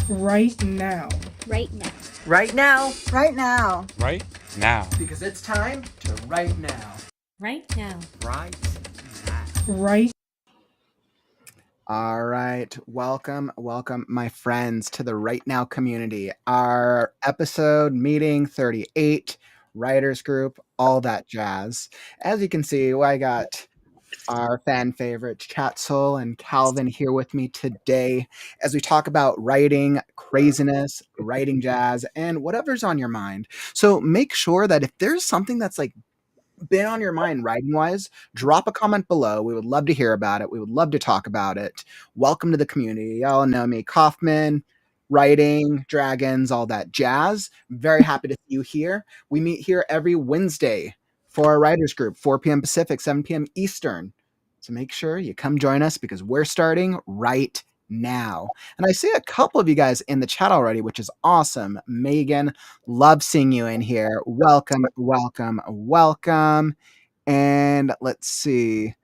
Right now. Right now. Right now. Right now. Right now. Because it's time to write now. Right now. Right now. Right. All right. Welcome, my friends, to the Right Now community. Our episode meeting 38, writers group, all that jazz. As you can see, I got our fan favorites, Chatsoul and Calvin, here with me today as we talk about writing craziness, writing jazz, and whatever's on your mind. So make sure that if there's something that's like been on your mind writing wise, drop a comment below. We would love to hear about it. We would love to talk about it. Welcome to the community. Y'all know me, Kaufman, writing, dragons, all that jazz. Very happy to see you here. We meet here every Wednesday for our writers group, 4 p.m. Pacific, 7 p.m. Eastern. So make sure you come join us because we're starting right now. And I see a couple of you guys in the chat already, which is awesome. Megan, love seeing you in here. Welcome, welcome, welcome. And let's see.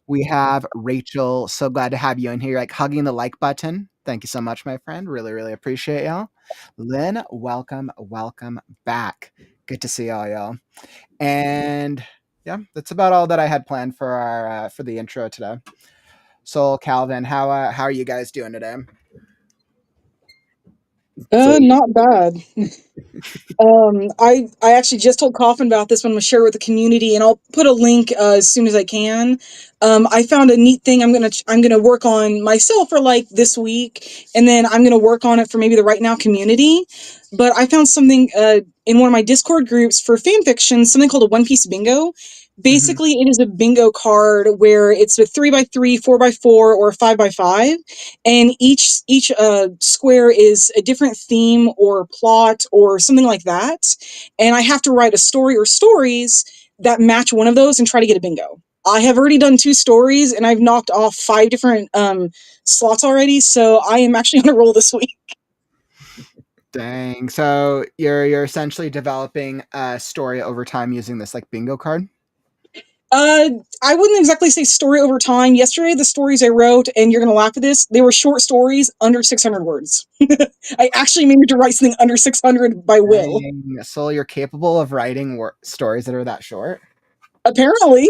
We have Rachel. So glad to have you in here. You're like hugging the like button. Thank you so much, my friend. Really, really appreciate y'all. Lynn, welcome, welcome back. Good to see y'all. And yeah, that's about all that I had planned for our for the intro today. So, Calvin, how are you guys doing today? Not bad. I actually just told Coffin about this one. I'm gonna share it with the community, and I'll put a link as soon as I can. I found a neat thing. I'm gonna work on myself for like this week, and then I'm gonna work on it for maybe the Right Now community. But I found something in one of my Discord groups for fan fiction, something called a One Piece bingo. Basically, It is a bingo card where it's a 3x3, 4x4, or a 5x5, and each square is a different theme or plot or something like that. And I have to write a story or stories that match one of those and try to get a bingo. I have already done 2 stories and I've knocked off 5 different slots already, so I am actually on a roll this week. Dang. So you're essentially developing a story over time using this like bingo card? I wouldn't exactly say story over time. Yesterday, the stories I wrote, and you're going to laugh at this, they were short stories under 600 words. I actually managed to write something under 600 by will. Dang. So you're capable of writing stories that are that short? Apparently.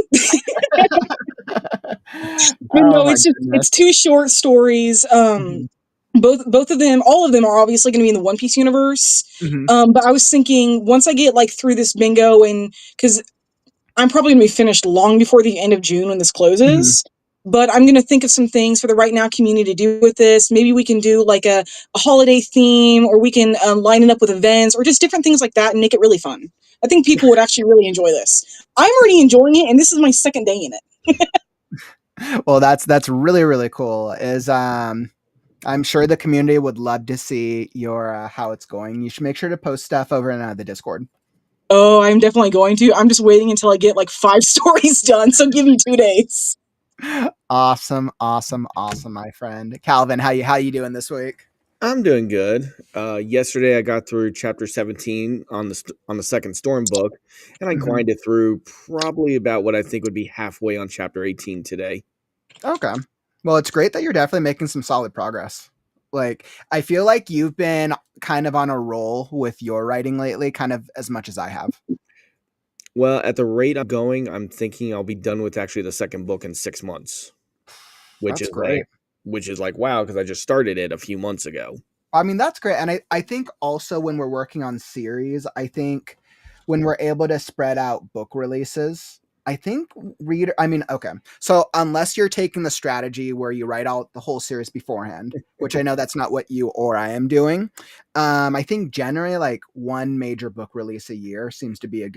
No, it's 2 short stories. Both of them, all of them are obviously going to be in the One Piece universe. But I was thinking once I get like through this bingo, and because I'm probably going to be finished long before the end of June when this closes. But I'm going to think of some things for the Right Now community to do with this. Maybe we can do like a holiday theme, or we can line it up with events, or just different things like that and make it really fun. I think people would actually really enjoy this. I'm already enjoying it, and this is my second day in it. Well, that's really, really cool. I'm sure the community would love to see your how it's going. You should make sure to post stuff over in the Discord. Oh, I'm definitely going to. I'm just waiting until I get like 5 stories done, so give me 2 days. Awesome, my friend. Calvin, how you doing this week? I'm doing good. Yesterday I got through chapter 17 on the second Storm book, and I grinded through probably about what I think would be halfway on chapter 18 today. Okay. Well, it's great that you're definitely making some solid progress. Like, I feel like you've been kind of on a roll with your writing lately, kind of as much as I have. Well, at the rate I'm going, I'm thinking I'll be done with actually the second book in 6 months. Which That's is great. Which is like, wow, because I just started it a few months ago. I mean, that's great. And I think also when we're working on series, I think when we're able to spread out book releases, I think okay. So unless you're taking the strategy where you write out the whole series beforehand, which I know that's not what you or I am doing, I think generally like one major book release a year seems to be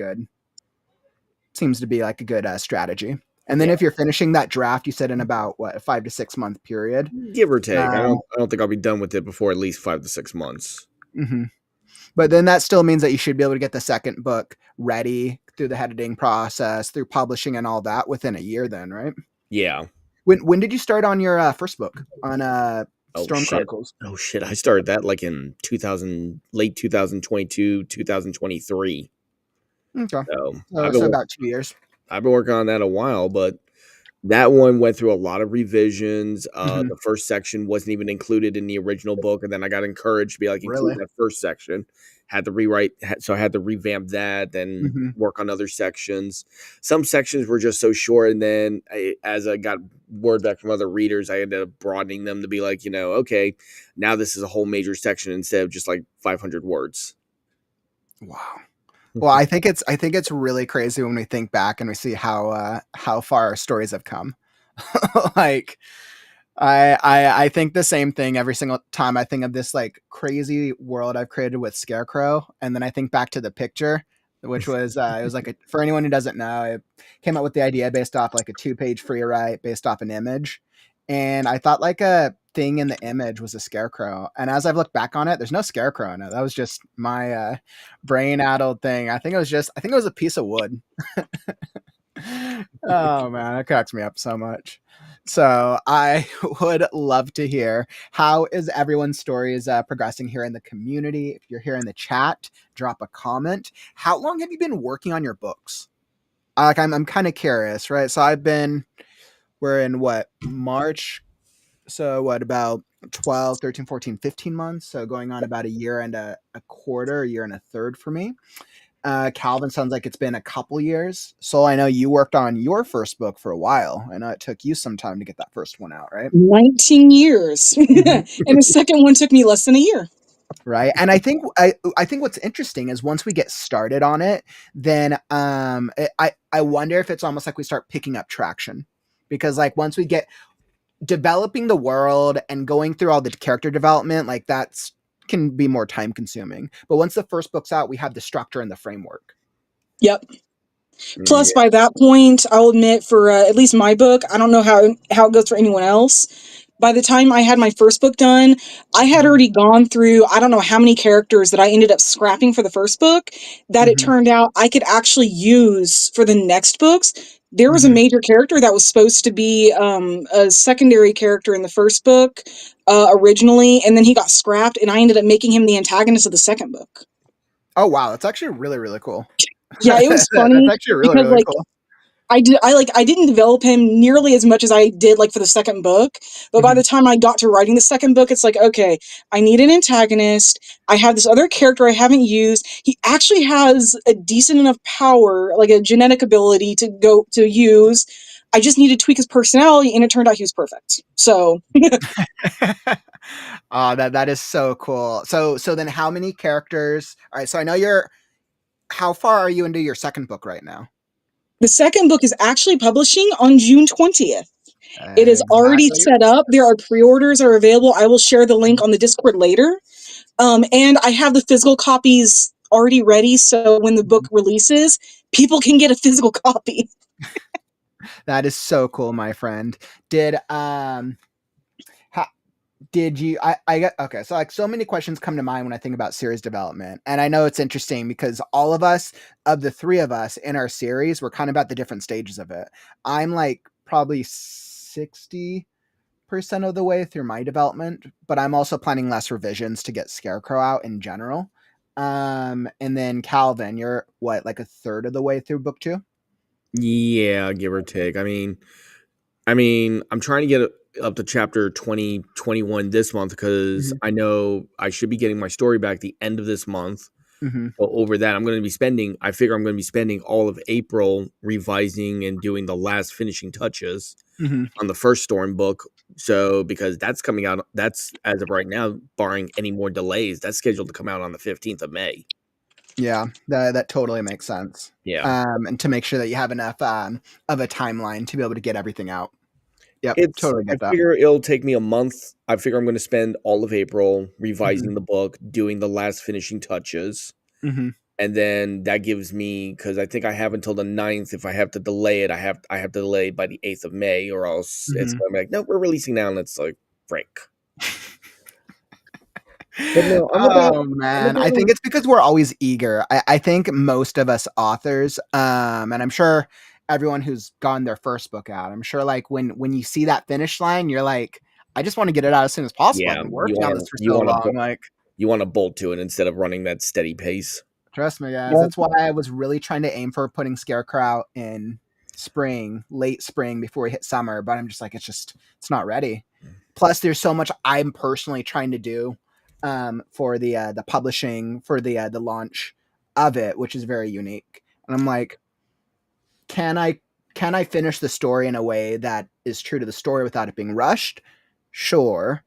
like a good strategy. And then if you're finishing that draft, you said in about a 5 to 6 month period, give or take. I don't think I'll be done with it before at least 5 to 6 months. But then that still means that you should be able to get the second book ready through the editing process, through publishing and all that within a year then, right? Yeah. When did you start on your first book on Storm Chronicles? Oh shit, I started that like in late 2022, 2023. Okay. So about 2 years. I've been working on that a while, but That one went through a lot of revisions. Mhm. The first section wasn't even included in the original book, and then I got encouraged to be like, include Really? that first section. Had to rewrite, so I had to revamp that, then Mhm. work on other sections. Some sections were just so short, and then as I got word back from other readers, I ended up broadening them to be like, okay, now this is a whole major section instead of just like 500 words. Wow. Well, I think it's really crazy when we think back and we see how far our stories have come. Like I think the same thing every single time I think of this like crazy world I've created with Scarecrow, and then I think back to the picture, which was it was like for anyone who doesn't know, I came up with the idea based off like a 2-page free write based off an image, and I thought like a thing in the image was a scarecrow, and as I've looked back on it, there's no scarecrow in it. That was just my brain addled thing. I think it was a piece of wood. Oh man, that cracks me up so much. So I would love to hear how is everyone's stories progressing here in the community. If you're here in the chat, drop a comment. How long have you been working on your books? I'm kind of curious, right? So we're in what, March? So what, about 12, 13, 14, 15 months? So going on about a year and a quarter, a year and a third for me. Calvin, sounds like it's been a couple years. So I know you worked on your first book for a while. I know it took you some time to get that first one out, right? 19 years. Mhm. And the second one took me less than a year. Right. And I think what's interesting is once we get started on it, then I wonder if it's almost like we start picking up traction. Because like once we get developing the world and going through all the character development, like that's can be more time consuming. But once the first book's out, we have the structure and the framework. Yep. Plus, Yeah. by that point, I'll admit, for at least my book, I don't know how it goes for anyone else. By the time I had my first book done, I had Mhm. already gone through, I don't know how many characters that I ended up scrapping for the first book that it Mhm. turned out I could actually use for the next books. There was a Mhm. major character that was supposed to be a secondary character in the first book originally, and then he got scrapped, and I ended up making him the antagonist of the second book. Oh wow, that's actually really, really cool. Yeah, it was That's funny actually really, because really like cool. I didn't develop him nearly as much as I did like for the second book, but by Mhm. the time I got to writing the second book, it's like, okay, I need an antagonist. I have this other character I haven't used. He actually has a decent enough power, like a genetic ability to use. I just need to tweak his personality, and it turned out he was perfect. So Oh, that is so cool. So then how many characters? All right, so I know how far are you into your second book right now? the second book is actually publishing on June 20th. It is already Exactly. set up. There are pre-orders are available. I will share the link on the Discord later. And I have the physical copies already ready, so when the book releases, people can get a physical copy. That is so cool, my friend. Did ha, did you I got okay, so like so many questions come to mind when I think about series development. And I know it's interesting because all of us, of the three of us in our series, we're kind of at the different stages of it. I'm like probably 60% of the way through my development, but I'm also planning less revisions to get Scarecrow out in general. And then Calvin, you're what, like a third of the way through book 2? Yeah, give or take. I'm trying to get up to chapter 20, 21 this month because Mhm. I know I should be getting my story back the end of this month. Mhm. But over that, I figure I'm going to be spending all of April revising and doing the last finishing touches Mhm. on the first Storm book. So, because that's coming out, that's as of right now, barring any more delays, that's scheduled to come out on the 15th of May. Yeah, that totally makes sense. Yeah. And to make sure that you have enough of a timeline to be able to get everything out. Yep, totally I get that. figure it'll take me a month. I figure I'm going to spend all of April Mhm. revising the book, doing the last finishing touches. Mhm. And then that gives me, because I think I have until the 9th. If I have to delay it, I have to delay it by the 8th of May, or else it's Mhm. going to be like, no, we're releasing now. And it's like, break. But no, Oh I'm man, I think about, it's because we're always eager. I think most of us authors, and I'm sure everyone who's gotten their first book out, I'm sure like when you see that finish line, you're like, I just want to get it out as soon as possible. I've yeah, been working on this for so long. Like, you want to bolt to it instead of running that steady pace. trust me, guys. Yeah. That's why I was really trying to aim for putting Scarecrow out in late spring before we hit summer, but I'm just like, it's not ready. Plus there's so much I'm personally trying to do for the publishing, for the launch of it, which is very unique. And I'm like, can I finish the story in a way that is true to the story without it being rushed? Sure.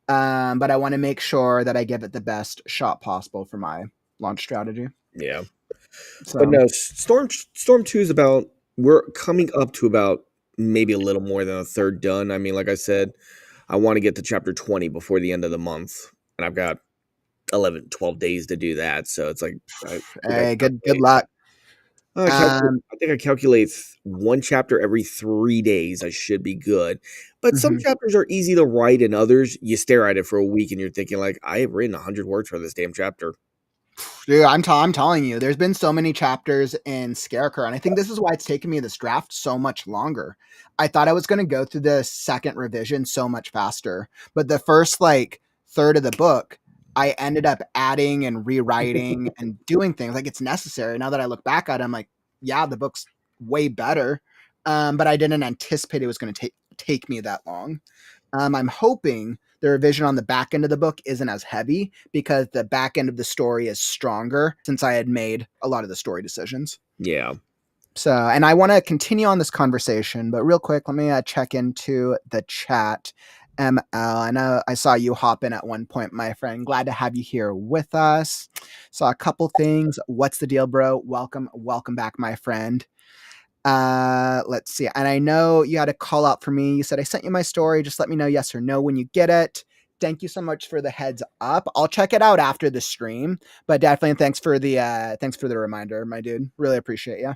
But I want to make sure that I give it the best shot possible for my launch strategy. Yeah. So, But no, Storm 2 is about, we're coming up to about maybe a little more than a third done. I mean, like I said, I want to get to chapter 20 before the end of the month, and I've got 11, 12 days to do that. So it's like, hey, good luck. I think I calculate one chapter every 3 days. I should be good. But some chapters are easy to write, and others you stare at it for a week and you're thinking like, I have written 100 words for this damn chapter. Dude, I'm telling you, there's been so many chapters in Scarecrow, and I think this is why it's taken me this draft so much longer. I thought I was going to go through the second revision so much faster, but the first like third of the book, I ended up adding and rewriting and doing things like it's necessary. Now that I look back at it, I'm like, yeah, the book's way better, but I didn't anticipate it was going to take me that long. I'm hoping the revision on the back end of the book isn't as heavy because the back end of the story is stronger since I had made a lot of the story decisions. Yeah. So, and I want to continue on this conversation, but real quick, let me check into the chat. ML, I know I saw you hop in at one point, my friend. Glad to have you here with us. Saw a couple things. What's the deal, bro? Welcome back, my friend. Let's see. And I know you had a call out for me. You said, I sent you my story. Just let me know yes or no when you get it. Thank you so much for the heads up. I'll check it out after the stream, but definitely thanks for the reminder, my dude. Really appreciate you.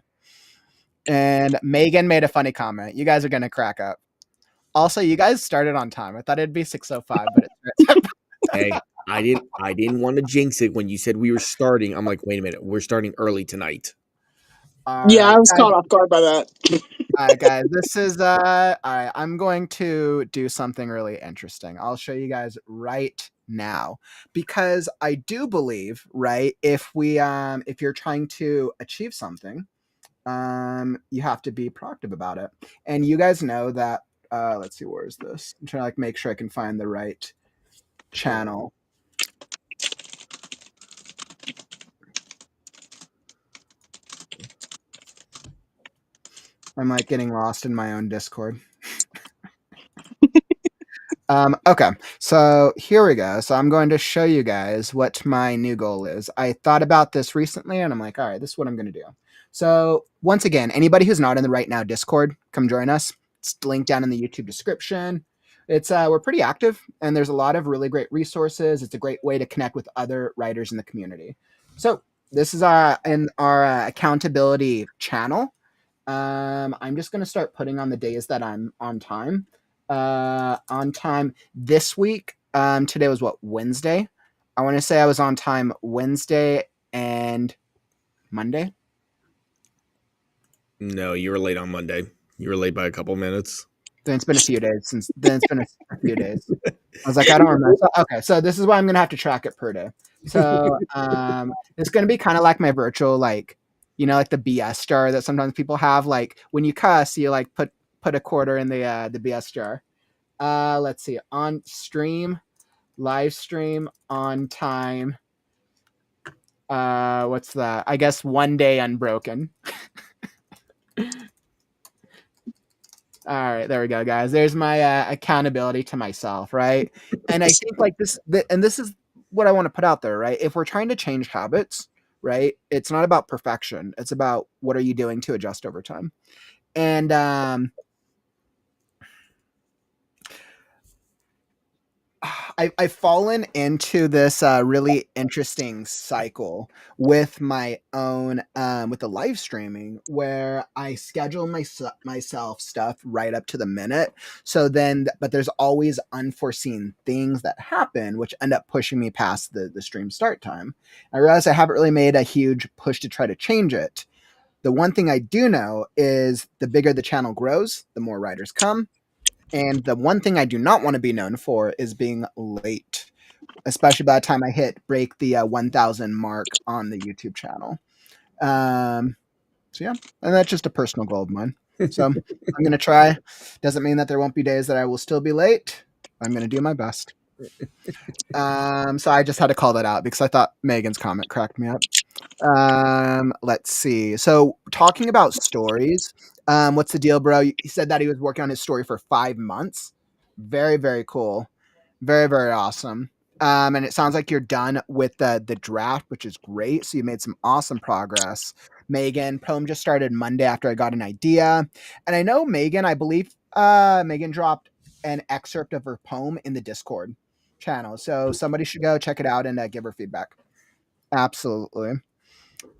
And Megan made a funny comment. You guys are going to crack up. Also, you guys started on time. I thought it'd be 6:05, but it's Hey, I didn't want to jinx it when you said we were starting. I'm like, wait a minute, we're starting early tonight. Yeah, I was caught off guard by that. All right, guys, this is all right. I'm going to do something really interesting. I'll show you guys right now because I do believe, right, if you're trying to achieve something, you have to be proactive about it. And you guys know that. Let's see, where is this? I'm trying to like make sure I can find the right channel. I'm like getting lost in my own Discord. Okay, so here we go. So I'm going to show you guys what my new goal is. I thought about this recently and I'm like, all right, this is what I'm going to do. So once again, anybody who's not in the Right Now Discord, come join us. It's linked down in the YouTube description. It's we're pretty active and there's a lot of really great resources. It's a great way to connect with other writers in the community. So this is our accountability channel. I'm just going to start putting on the days that I'm on time. This week. Today was what, Wednesday? I want to say I was on time Wednesday and Monday. No, you were late on Monday. You were late by a couple minutes. Then it's been a few days since. Then it's been a few days. I was like, I don't remember. So, okay, so this is why I'm gonna have to track it per day. So it's gonna be kind of like my virtual, like, you know, like the BS jar that sometimes people have. Like when you cuss, you like put a quarter in the BS jar. Let's see, on stream, live stream, on time. What's that? I guess one day unbroken. All right, there we go, guys. There's my accountability to myself, right? And I think like this is what I want to put out there, right? If we're trying to change habits, right, it's not about perfection. It's about what are you doing to adjust over time. And I've fallen into this really interesting cycle with my own with the live streaming where I schedule myself stuff right up to the minute. So then, but there's always unforeseen things that happen, which end up pushing me past the stream start time. I realize I haven't really made a huge push to try to change it. The one thing I do know is the bigger the channel grows, the more writers come. And the one thing I do not want to be known for is being late, especially by the time I break the 1,000 mark on the YouTube channel. So yeah, and that's just a personal goal of mine. So I'm going to try. Doesn't mean that there won't be days that I will still be late. I'm going to do my best. So I just had to call that out because I thought Megan's comment cracked me up. Let's see. So talking about stories, what's the deal, bro? He said that he was working on his story for 5 months. Very, very cool. Very, very awesome. And it sounds like you're done with the draft, which is great. So you made some awesome progress. Megan, poem just started Monday after I got an idea. And I know Megan, I believe Megan dropped an excerpt of her poem in the Discord channel. So somebody should go check it out and give her feedback. Absolutely.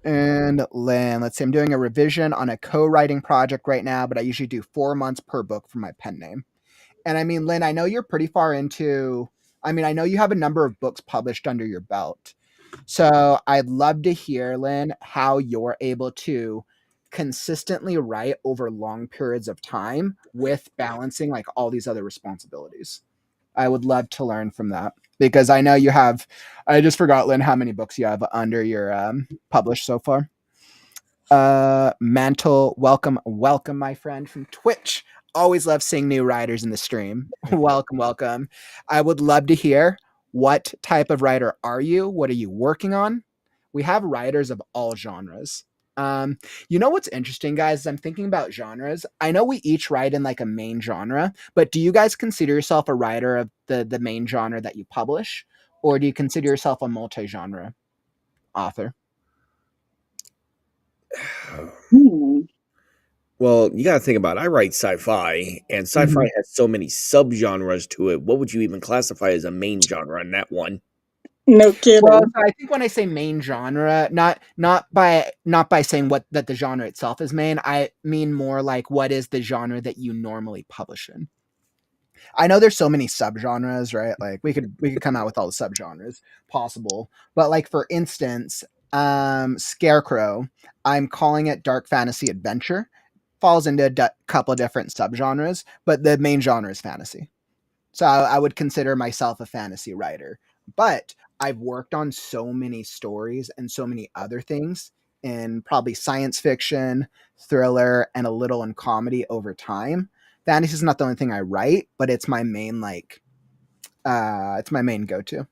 And Lynn, let's see, I'm doing a revision on a co-writing project right now, but I usually do 4 months per book for my pen name. And I mean, Lynn, I know you're pretty far into, I know you have a number of books published under your belt. So I'd love to hear, Lynn, how you're able to consistently write over long periods of time with balancing like all these other responsibilities. I would love to learn from that because I know you have, I just forgot, Lynn, how many books you have under your published so far. Mantle, welcome, my friend from Twitch. Always love seeing new writers in the stream. Welcome. I would love to hear, what type of writer are you? What are you working on? We have writers of all genres. You know what's interesting, guys? I'm thinking about genres. I know we each write in like a main genre, but do you guys consider yourself a writer of the main genre that you publish? Or do you consider yourself a multi-genre author? Well, you got to think about it. I write sci-fi, and sci-fi has so many subgenres to it. What would you even classify as a main genre in that one? No kidding. Well, so I think when I say main genre, not by saying what that the genre itself is main, I mean more like what is the genre that you normally publish in. I know there's so many subgenres, right? Like we could come out with all the subgenres possible, but like for instance, Scarecrow, I'm calling it dark fantasy adventure. Falls into a couple of different subgenres, but the main genre is fantasy. So I would consider myself a fantasy writer. But I've worked on so many stories and so many other things in probably science fiction, thriller, and a little in comedy over time. Fantasy is not the only thing I write, but it's my main it's my main go-to.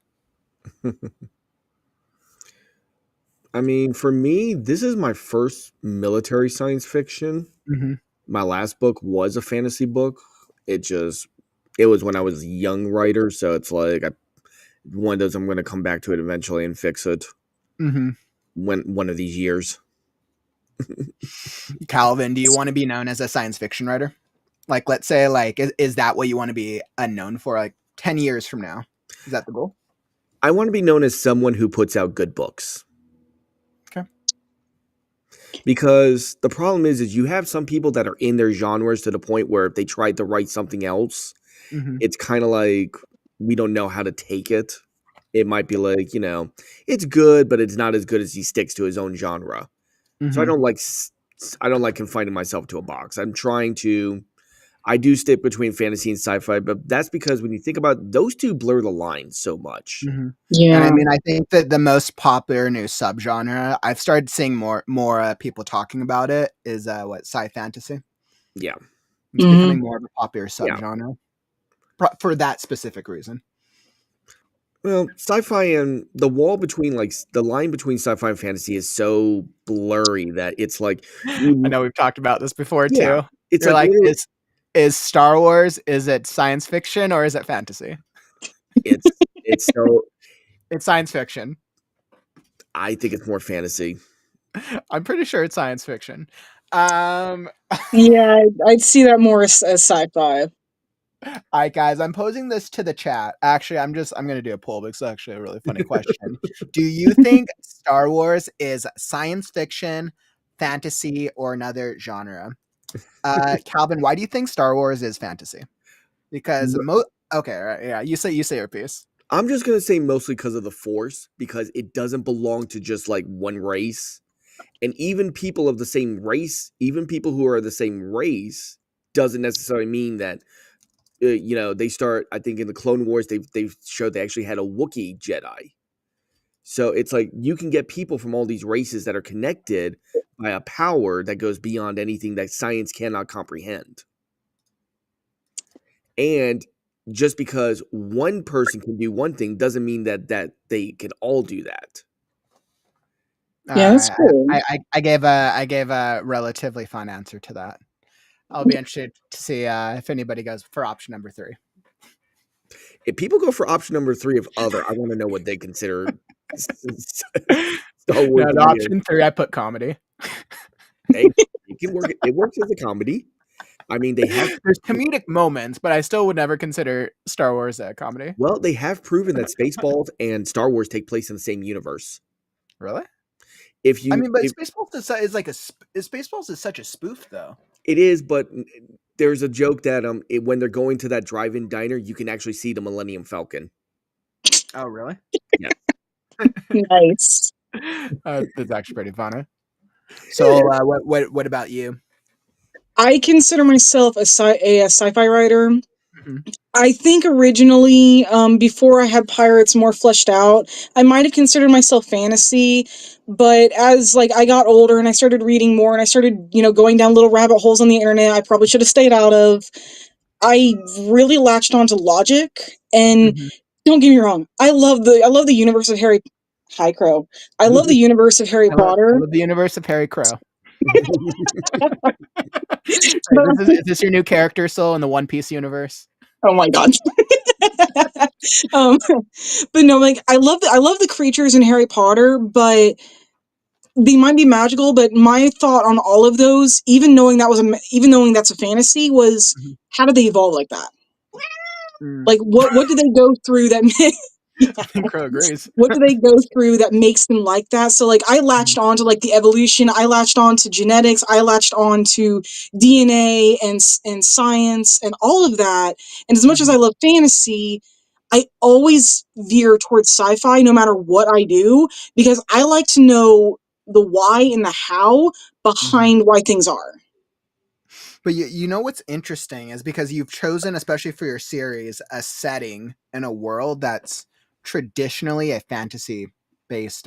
I mean, for me, this is my first military science fiction. Mm-hmm. My last book was a fantasy book. It was when I was a young writer, so it's like one of those I'm going to come back to it eventually and fix it when one of these years. Calvin, do you want to be known as a science fiction writer? Like, let's say, like, is that what you want to be known for, like, 10 years from now? Is that the goal? I want to be known as someone who puts out good books. Okay. Because the problem is you have some people that are in their genres to the point where if they tried to write something else, it's kind of like we don't know how to take it. It might be like, it's good, but it's not as good as he sticks to his own genre. So I don't like confining myself to a box. I do stick between fantasy and sci-fi, but that's because when you think about those two blur the lines so much. Yeah. And I mean, I think that the most popular new subgenre, I've started seeing more people talking about it, is sci fantasy. Yeah. It's becoming more of a popular subgenre for that specific reason. Well, sci-fi and the wall between the line between sci-fi and fantasy is so blurry that it's like I know we've talked about this before too. It's You're like is Star Wars, is it science fiction or is it fantasy? It's science fiction. I think it's more fantasy. I'm pretty sure it's science fiction. Yeah, I'd see that more as sci-fi. All right, guys, I'm posing this to the chat. Actually, I'm going to do a poll because it's actually a really funny question. Do you think Star Wars is science fiction, fantasy, or another genre? Calvin, why do you think Star Wars is fantasy? Because okay, right, yeah, you say your piece. I'm just going to say mostly because of the Force, because it doesn't belong to just like one race. And even people of the same race, even people who are the same race, doesn't necessarily mean that they start. I think in the Clone Wars, they showed they actually had a Wookiee Jedi. So it's like you can get people from all these races that are connected, by a power that goes beyond anything that science cannot comprehend. And just because one person can do one thing doesn't mean that they can all do that. Yeah, that's cool. I gave a relatively fun answer to that. I'll be interested to see if anybody goes for option number 3. If people go for option number 3 of other, I want to know what they consider Star Wars. No, option 3, I put comedy. Hey, it can work. It works as a comedy. I mean, there's comedic moments, but I still would never consider Star Wars a comedy. Well, they have proven that Spaceballs and Star Wars take place in the same universe. Really? But Spaceballs Spaceballs is such a spoof, though. It is, but there's a joke that when they're going to that drive-in diner, you can actually see the Millennium Falcon. Oh, really? Yeah. Nice. That's actually pretty funny. So, what about you? I consider myself a sci-fi writer. Mm-hmm. I think originally, before I had pirates more fleshed out, I might have considered myself fantasy. But as I got older and I started reading more and I started, going down little rabbit holes on the internet I probably should have stayed out of, I really latched onto logic. And don't get me wrong, I love the universe of Harry. Hi, Crow. I love the universe of Harry Potter. I love the universe of Harry Crow. Is this your new character still in the One Piece universe? Oh my god. But no, I love the creatures in Harry Potter, but they might be magical. But my thought on all of those, even knowing that's a fantasy, was how did they evolve like that? What do they go through that? I think Crow agrees. What do they go through that makes them like that? So I latched on to the evolution. I latched on to genetics. I latched on to DNA and science and all of that. And as much as I love fantasy, I always veer towards sci-fi no matter what I do, because I like to know the why and the how behind why things are. But you know what's interesting is because you've chosen, especially for your series, a setting in a world that's traditionally a fantasy-based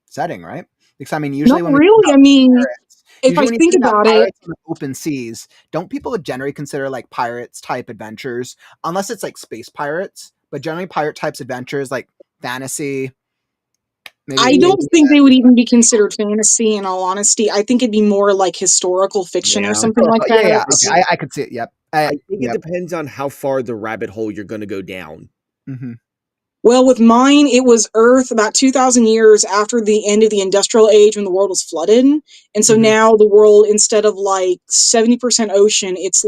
setting, right? Because usually not really. Pirates, if I think about it, on the open seas, don't people generally consider pirates type adventures, unless it's space pirates? But generally, pirate types adventures like fantasy. I don't think they would even be considered fantasy, in all honesty. I think it'd be more historical fiction or something like that. Yeah. Okay. I could see it. Yep. I think it depends on how far the rabbit hole you're going to go down. Mm-hmm. Well, with mine, it was Earth about 2,000 years after the end of the Industrial Age when the world was flooded. And so now the world, instead of 70% ocean, it's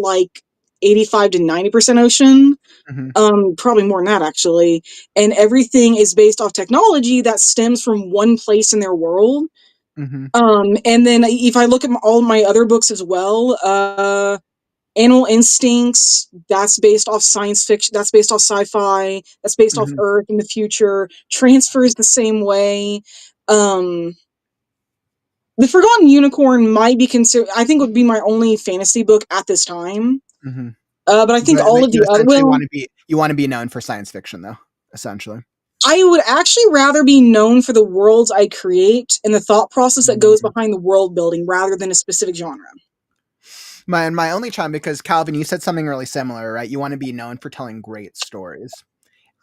85 to 90% ocean. Probably more than that, actually. And everything is based off technology that stems from one place in their world. And then if I look at all my other books as well, Animal Instincts, that's based off science fiction, that's based off sci-fi, that's based off Earth in the future. Transfer is the same way. The Forgotten Unicorn might be considered, I think would be my only fantasy book at this time. But I think all of the other, you want to be known for science fiction, though, essentially. I would actually rather be known for the worlds I create and the thought process that goes behind the world building rather than a specific genre. My only chime, because Calvin, you said something really similar, right? You want to be known for telling great stories.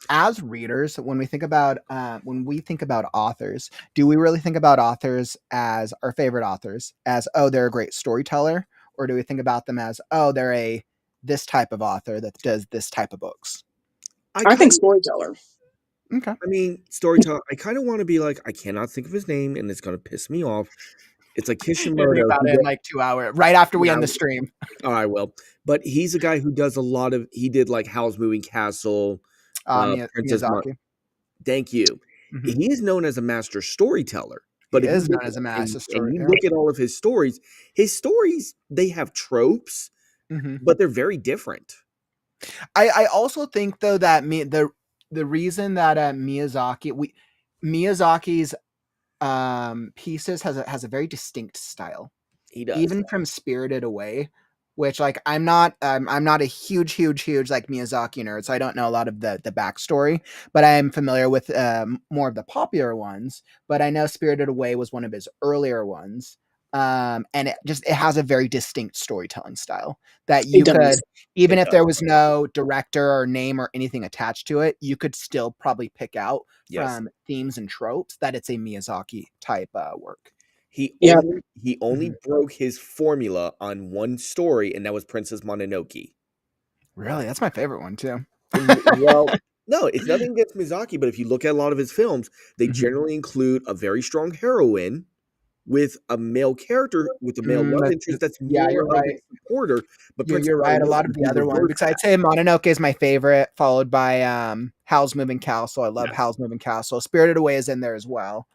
As readers, when we think about authors, do we really think about authors as our favorite authors, as they're a great storyteller, or do we think about them as they're this type of author that does this type of books? I think storyteller. Okay. Storyteller. I kind of want to be I cannot think of his name, and it's going to piss me off. It's Kishimoto. About it in 2 hours, right after we end the stream. Oh, I will. But he's a guy who does a lot of. He did Howl's Moving Castle, Princess Miyazaki. Thank you. He is known as a master storyteller. But he is known as a master storyteller. And you look at all of his stories they have tropes, but they're very different. I also think though that the reason that Miyazaki's pieces has a very distinct style. He does. Even from Spirited Away, which I'm not a huge Miyazaki nerd, so I don't know a lot of the backstory, but I am familiar with more of the popular ones. But I know Spirited Away was one of his earlier ones. and it has a very distinct storytelling style that It you could, does. even It if there does. was no director or name or anything attached to it, you could still probably pick out Yes. from themes and tropes that it's a Miyazaki type work. Yeah. He only broke his formula on one story, and that was Princess Mononoke. Really, that's my favorite one too. Well, no, it's nothing against Miyazaki, but if you look at a lot of his films, they Mhm. generally include a very strong heroine with a male character with a male love interest that's yeah, more you're of right. a supporter. But Princess You're right. A lot Mononoke, of the he other ones, reversed because I'd that. say Mononoke is my favorite, followed by Howl's Moving Castle. I love Yes. Howl's Moving Castle. Spirited Away is in there as well.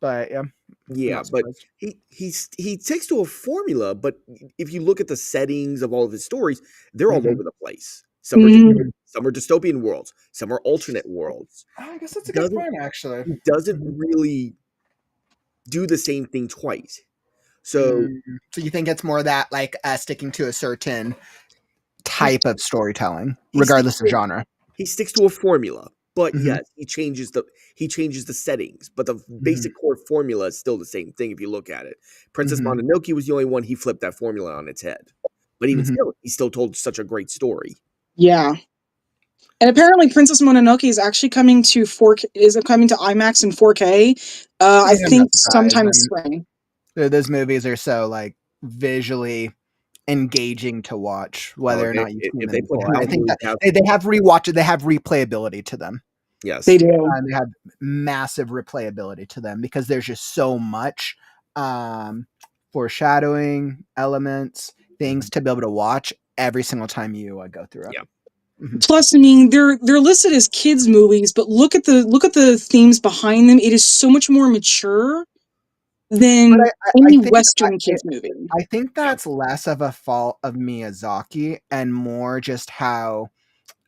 But yeah, I'm Yeah, not but surprised. he sticks to a formula. But if you look at the settings of all of his stories, they're all Mhm. over the place. Some are Mhm. some are dystopian worlds, some are alternate worlds. I guess that's a good Doesn't point, actually. He doesn't Mhm. really do the same thing twice. So So you think it's more that like sticking to a certain he type of storytelling, he sticks regardless of to genre. he sticks to a formula. But Mhm. yes, he changes the settings, but the Mhm. basic core formula is still the same thing if you look at it. Princess Mhm. Mononoke was the only one he flipped that formula on its head. But even Mhm. still, he still told such a great story. Yeah. And apparently, Princess Mononoke is actually coming to 4K. Is it coming to IMAX in 4K? I I'm not think surprised. sometime I this mean, spring. those movies are so like visually engaging to watch, Oh, whether or not you've seen if them they put before. I Howl's think Moving that Castle, they have rewatch they have replayability to them. They yes, do. They have massive replayability to them because there's just so much foreshadowing elements, things to be able to watch every single time you go through it. yeah. Plus, I mean, they're listed as kids movies, but look at the themes behind them. It is so much more mature But than I any think Western kids movie. I think that's less of a fault of Miyazaki and more just how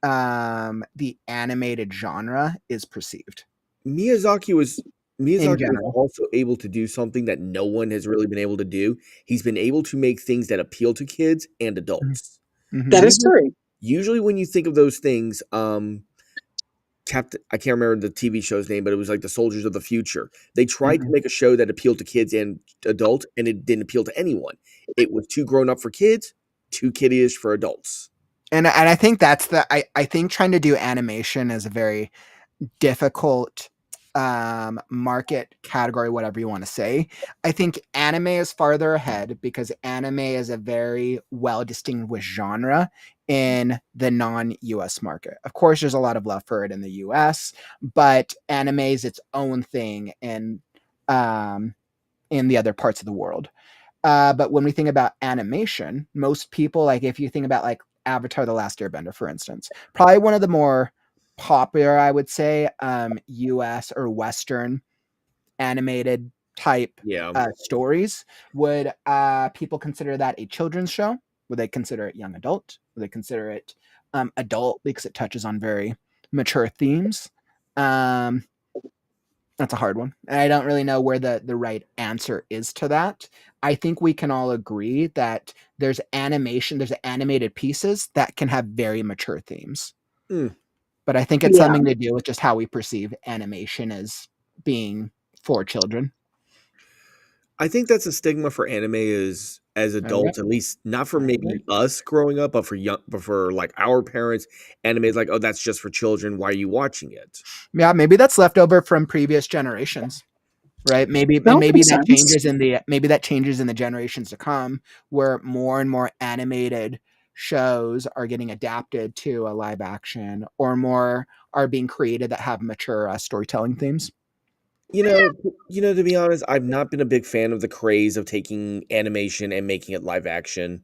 the animated genre is perceived Miyazaki was in Miyazaki was general. also able to do something that no one has really been able to do. He's been able to make things that appeal to kids and adults. Mm-hmm. That is Usually, true. usually when you think of those things, Captain, I can't remember the TV show's name, but it was like the Soldiers of the Future. They tried to Mm-hmm. make a show that appealed to kids and adults, and it didn't appeal to anyone. It was too grown up for kids, too kiddyish for adults. And I think that's I think trying to do animation is a very difficult market category, whatever you want to say. I think anime is farther ahead because anime is a very well distinguished genre in the non-US market. Of course, there's a lot of love for it in the US, but anime is its own thing um, in the other parts of the world. But when we think about animation, most people, like if you think about like Avatar: The Last Airbender, for instance, probably one of the more popular, I would say, US or Western animated type Yeah. stories. Would people consider that a children's show? Would they consider it young adult? Would they consider it adult because it touches on very mature themes? Um, that's a hard one. And I don't really know where the right answer is to that. I think we can all agree that there's animated pieces that can have very mature themes. Mm. But I think it's Yeah. something to do with just how we perceive animation as being for children. I think that's a stigma for anime is as Okay. adults, at least not for I agree. maybe us growing up, but for like our parents, anime is like, oh, that's just for children. Why are you watching it? Yeah, maybe that's left over from previous generations, right? Maybe That and would maybe make that sense. changes in the generations to come, where more and more animated shows are getting adapted to a live action, or more are being created that have mature storytelling themes. To be honest, I've not been a big fan of the craze of taking animation and making it live action.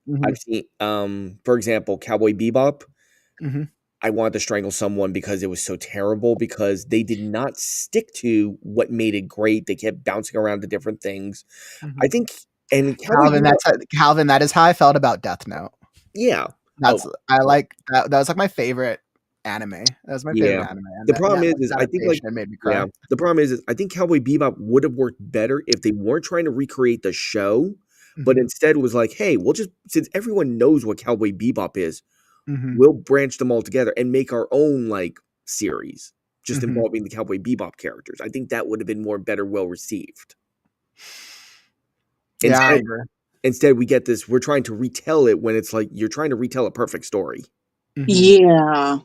Mm-hmm. I've seen, for example, Cowboy Bebop. Mm-hmm. I wanted to strangle someone because it was so terrible because they did not stick to what made it great. They kept bouncing around to different things. Mm-hmm. I think, and Cowboy Bebop, Calvin. That is how I felt about Death Note. yeah. Oh, That's I well, like that. That was like my favorite anime. That was my favorite yeah. anime, and The that problem Netflix is I think like adaptation made me yeah. cry. The problem is I think Cowboy Bebop would have worked better if they weren't trying to recreate the show, but Mm-hmm. instead was like, hey, we'll just since everyone knows what Cowboy Bebop is, Mm-hmm. we'll branch them all together and make our own like series just Mm-hmm. involving the Cowboy Bebop characters. I think that would have been more better well received. Yeah, I Instead, agree. instead we get this. We're trying to retell it when it's like you're trying to retell a perfect story. Mhm. Yeah.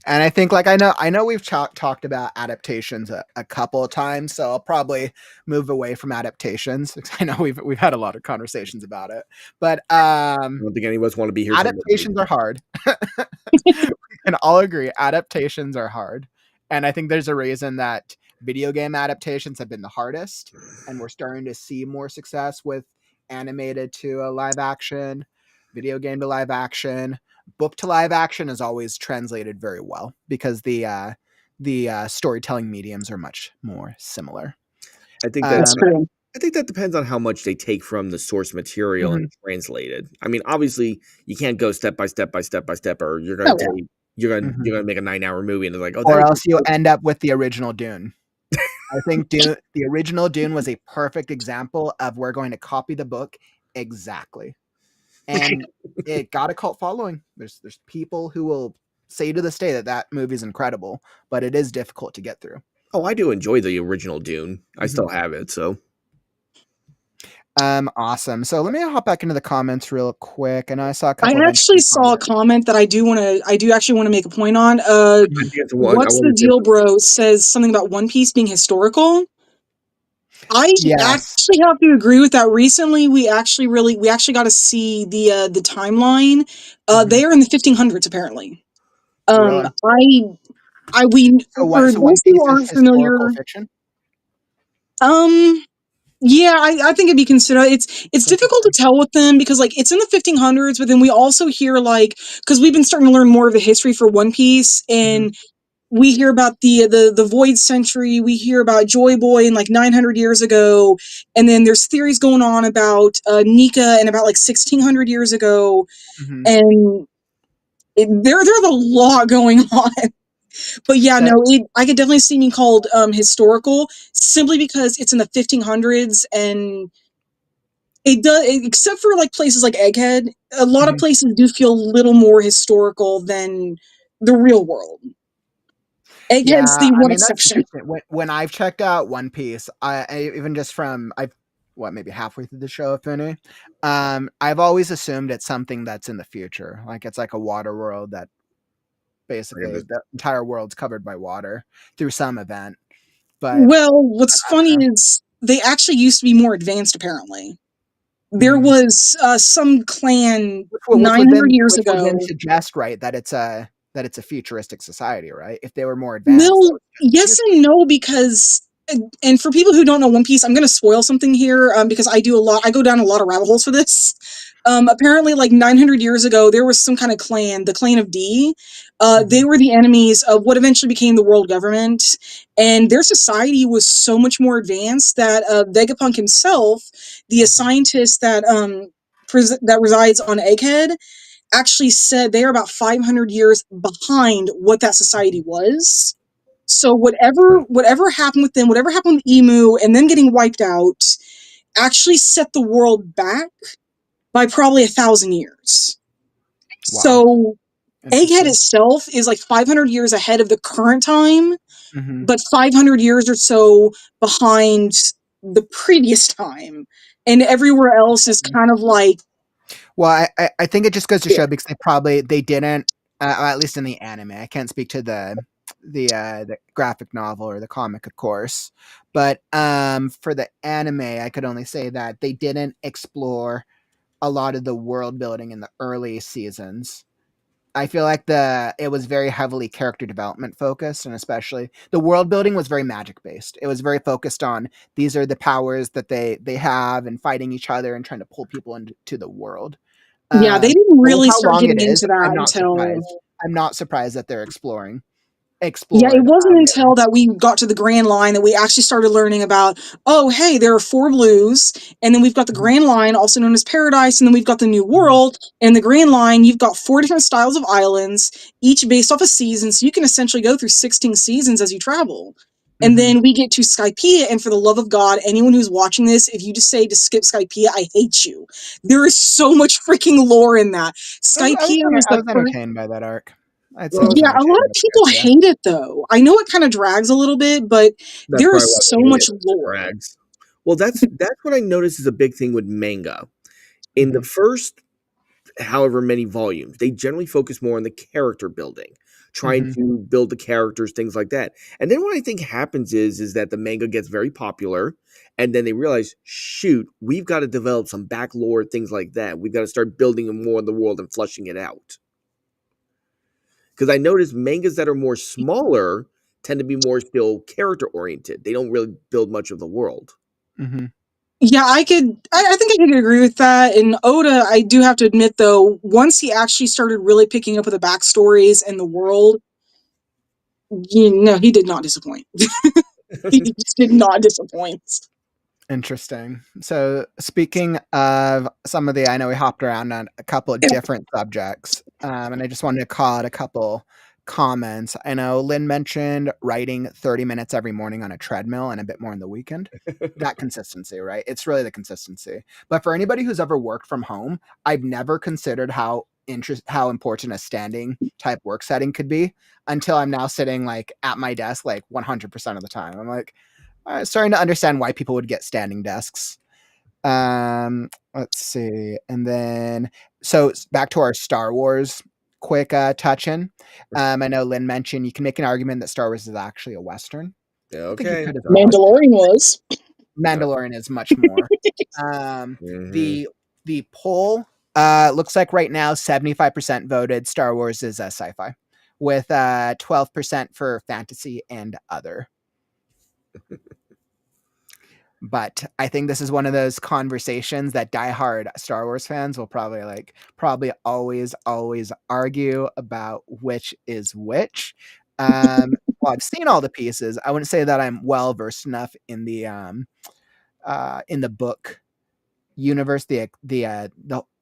And I think, like, I know we've talked about adaptations a couple of times, so I'll probably move away from adaptations because I know we've had a lot of conversations about it. But I don't think any of us want to be here. adaptations are hard. We can all agree adaptations are hard, and I think there's a reason that video game adaptations have been the hardest, and we're starting to see more success with animated to a live action, video game to live action. Book to live action is always translated very well because the storytelling mediums are much more similar. I think That's true. I think that depends on how much they take from the source material and translate it. I mean, obviously, you can't go step by step by step by step, or you're going Oh, to yeah. take you're gonna make a 9-hour movie, and they're like, oh, that Or else was you'll end up with the original Dune. I think the original Dune was a perfect example of we're going to copy the book exactly, and it got a cult following. There's people who will say to this day that that movie is incredible, but it is difficult to get through. Oh, I do enjoy the original Dune. I still have it, so Awesome. So let me hop back into the comments real quick. I know I saw a I couple of actually interesting saw a comments. comment that I do actually want to make a point on. I think it's one. I What's the want to deal, bro? Says something about One Piece being historical. I Yes. actually have to agree with that. Recently, we actually got to see the timeline. They are in the 1500s apparently. Really? We for So One those who Piece is aren't historical familiar, fiction? um, yeah, I think it'd be considered. It's difficult to tell with them because like it's in the 1500s, but then we also hear like because we've been starting to learn more of the history for One Piece and. We hear about the Void Century. We hear about Joy Boy and like 900 years ago, and then there's theories going on about Nika and about like 1600 years ago, and there's a lot going on. But yeah, So, no, I could definitely see me called historical simply because it's in the 1500s and it does, except for like places like Egghead, a lot of places do feel a little more historical than the real world. Egghead's yeah, the I one mean that's exception. interesting. When I've checked out One Piece, I even just from I've maybe halfway through the show, if any. I've always assumed it's something that's in the future, like it's like a water world that basically the entire world's covered by water through some event. But Well, what's I don't funny know. is they actually used to be more advanced, apparently. There Mhm. was some clan 900 years Which would then ago. suggest, right, that it's a futuristic society, right? If they were more advanced, that Well, would suggest the yes future. and no, because and for people who don't know One Piece, I'm going to spoil something here because I go down a lot of rabbit holes for this. Apparently, like 900 years ago, there was some kind of clan, the Clan of D. They were the enemies of what eventually became the world government, and their society was so much more advanced that Vegapunk himself, the scientist that resides on Egghead, actually said they are about 500 years behind what that society was. So whatever happened with them, whatever happened with Emu and them getting wiped out, actually set the world back by probably 1,000 years. Wow. So Egghead Interesting. itself is like 500 years ahead of the current time, Mhm. but 500 years or so behind the previous time. And everywhere else is kind of like, Well, I think it just goes to yeah. show because they didn't, at least in the anime. I can't speak to the graphic novel or the comic, of course, but for the anime, I could only say that they didn't explore a lot of the world building in the early seasons. I feel like it was very heavily character development focused, and especially the world building was very magic based. It was very focused on these are the powers that they have and fighting each other and trying to pull people into the world. Yeah, they didn't But with really how start long getting it is, into that I'm not until surprised. I'm not surprised that they're yeah, it explored. wasn't until that we got to the Grand Line that we actually started learning about, oh, hey, there are 4 blues, and then we've got the Grand Line, also known as Paradise, and then we've got the New World, and the Grand Line, you've got 4 different styles of islands, each based off a season, so you can essentially go through 16 seasons as you travel. And then we get to Skypiea, and for the love of God, anyone who's watching this, if you just say to skip Skypiea, I hate you. There is so much freaking lore in that. Skypiea was I the was first. entertained by that arc. I'd say I Well, was Yeah, a lot entertained of by people Skypiea. hate it though. I know it kind of drags a little bit, but that's there probably is why so they hate much it. lore. Drags. Well, that's what I noticed is a big thing with manga. In the first however many volumes, they generally focus more on the character building, trying to build the characters, things like that. And then what I think happens is that the manga gets very popular, and then they realize, shoot, we've got to develop some back lore, things like that. We've got to start building more in the world and flushing it out. Because I noticed mangas that are more smaller tend to be more still character oriented. They don't really build much of the world. Yeah, I think I could agree with that. And Oda, I do have to admit though, once he actually started really picking up with the backstories and the world, he did not disappoint. He just did not disappoint. Interesting. So, speaking of some of I know we hopped around on a couple of different subjects, and I just wanted to call out a couple comments. I know Lynn mentioned writing 30 minutes every morning on a treadmill and a bit more on the weekend. That consistency, right? It's really the consistency. But for anybody who's ever worked from home, I've never considered how important a standing type work setting could be until I'm now sitting like at my desk like 100% of the time. I'm like, starting to understand why people would get standing desks. Let's see. And then, so back to our Star Wars quick touch in. I know Lynn mentioned you can make an argument that Star Wars is actually a Western. Okay. Mandalorian was. Mandalorian is much more. The poll looks like right now 75% voted Star Wars is a sci-fi, with 12% for fantasy and other. But I think this is one of those conversations that diehard Star Wars fans will probably always argue about which is which. Well, I've seen all the pieces. I wouldn't say that I'm well versed enough in the book universe, the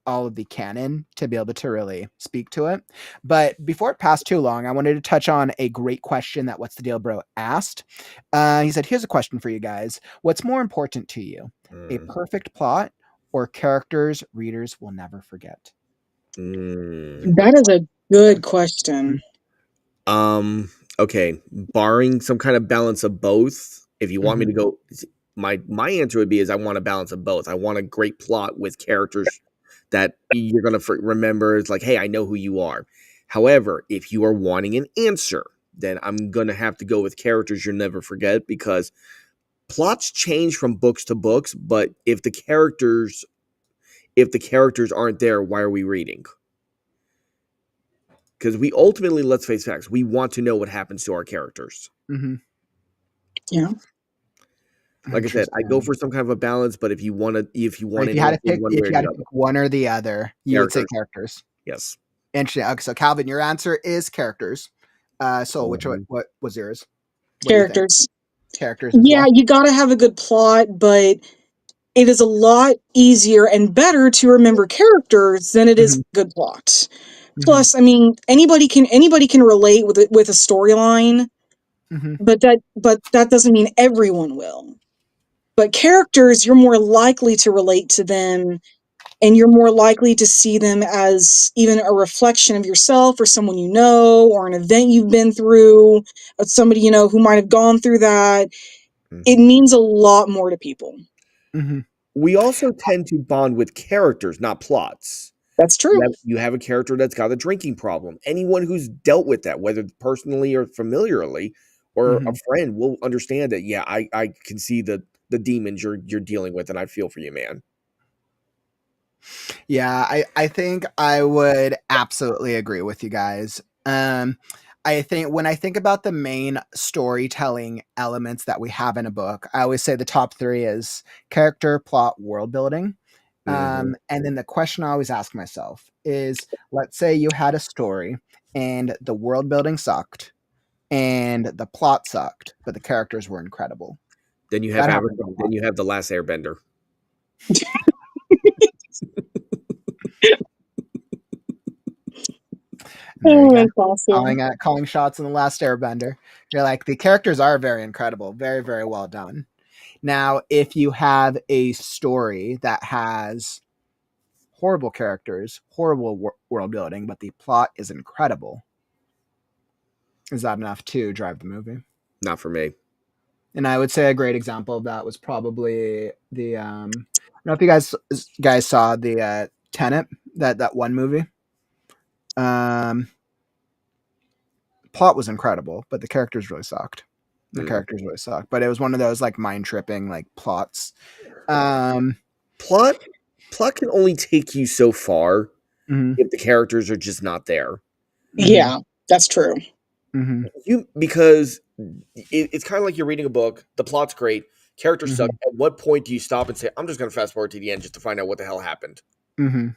all of the canon to be able to really speak to it. But before it passed too long, I wanted to touch on a great question that What's the Deal Bro asked. He said, here's a question for you guys. What's more important to you, a perfect plot or characters readers will never forget? That is a good question. Okay, barring some kind of balance of both, if you want me to go, my answer would be is I want a balance of both. I want a great plot with characters that you're gonna remember. It's like, hey, I know who you are. However, if you are wanting an answer, then I'm gonna have to go with characters you'll never forget, because plots change from books to books. But if the characters aren't there, why are we reading? Because we ultimately, let's face facts, we want to know what happens to our characters. Yeah. Like I said, I go for some kind of a balance, but if you had to pick one or the other, you would say characters. Yes. Interesting. Okay, so Calvin, your answer is characters. So what was yours? Characters. Characters. Yeah, you got to have a good plot, but it is a lot easier and better to remember characters than it is good plot. Plus, I mean, anybody can relate with a storyline, but that doesn't mean everyone will. But characters, you're more likely to relate to them, and you're more likely to see them as even a reflection of yourself or someone you know, or an event you've been through, or somebody you know who might have gone through that. It means a lot more to people. We also tend to bond with characters, not plots. That's true. You have a character that's got a drinking problem. Anyone who's dealt with that, whether personally or familiarly, or a friend, will understand that. Yeah, I can see the demons you're dealing with, and I feel for you, man. Yeah, I think I would absolutely agree with you guys. I think when I think about the main storytelling elements that we have in a book, I always say the top 3 is character, plot, world building. And then the question I always ask myself is, let's say you had a story and the world building sucked and the plot sucked, but the characters were incredible. Then you have the Last Airbender. Calling shots in the Last Airbender. You're like, the characters are very incredible, very, very well done. Now, if you have a story that has horrible characters, horrible world building, but the plot is incredible, is that enough to drive the movie? Not for me. And I would say a great example of that was probably the I don't know if you guys saw the Tenet, that one movie. Plot was incredible, but the characters really sucked. But it was one of those like mind tripping like plots. Plot can only take you so far Mhm, if the characters are just not there. Yeah, that's true. mhm, Because it's kind of like you're reading a book. The plot's great. Characters suck. mhm, At what point do you stop and say, "I'm just going to fast forward to the end just to find out what the hell happened"? mhm.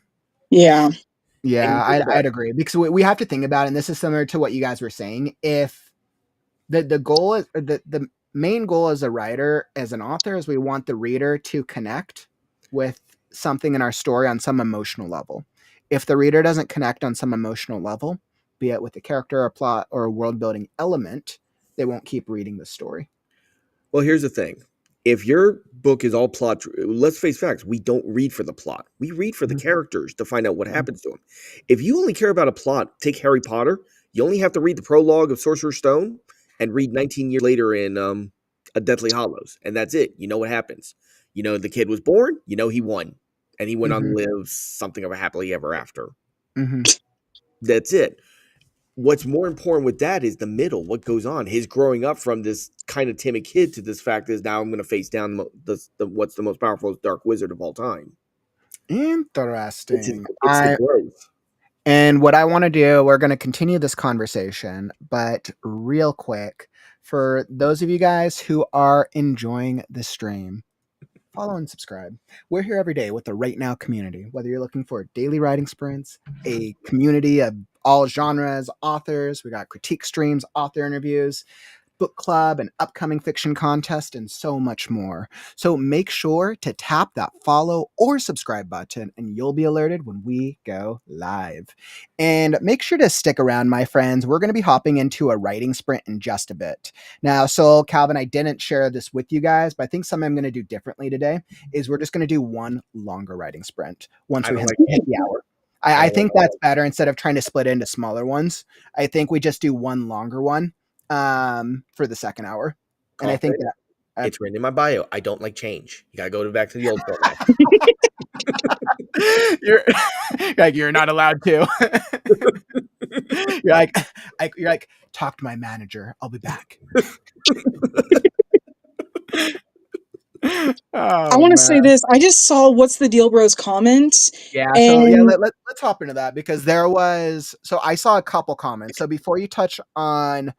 Yeah. And Yeah, you think about I'd agree because we have to think about it, and this is similar to what you guys were saying. If the goal is the main goal as a writer, as an author, is we want the reader to connect with something in our story on some emotional level. If the reader doesn't connect on some emotional level, be it with a character, a plot, or a world building element, they won't keep reading the story. Well, here's the thing. If your book is all plot, let's face facts. We don't read for the plot. We read for the Mhm. characters to find out what Mhm. happens to them. If you only care about a plot, take Harry Potter. You only have to read the prologue of Sorcerer's Stone and read 19 years later in A Deathly Hollows, and that's it. You know what happens. You know the kid was born. You know he won, and he went on to Mhm. live something of a happily ever after. Mhm. That's it. What's more important with that is the middle, what goes on. His growing up from this kind of timid kid to this fact is now I'm going to face down what's the most powerful dark wizard of all time. Interesting. It's the growth. And what I want to do, we're going to continue this conversation, but real quick, for those of you guys who are enjoying the stream, follow and subscribe. We're here every day with the Right Now community. Whether you're looking for daily writing sprints, a community of all genres, authors, we got critique streams, author interviews, book club, an upcoming fiction contest, and so much more. So make sure to tap that follow or subscribe button and you'll be alerted when we go live. And make sure to stick around, my friends. We're going to be hopping into a writing sprint in just a bit. Now, so Calvin, I didn't share this with you guys, but I think something I'm going to do differently today is we're just going to do one longer writing sprint once I we don't hit, like hit the hour. I I don't think like that's better instead of trying to split into smaller ones. I think we just do one longer one for the second hour. And I think Coffin. that It's written in my bio. I don't like change. You got to go back to the old format. you're like you're not allowed to. you're like talk to my manager. I'll be back. I Oh want to man. say this. I just saw What's the Deal Bros comments. Yeah, so yeah, And let's hop into that because I saw a couple comments. So before you touch on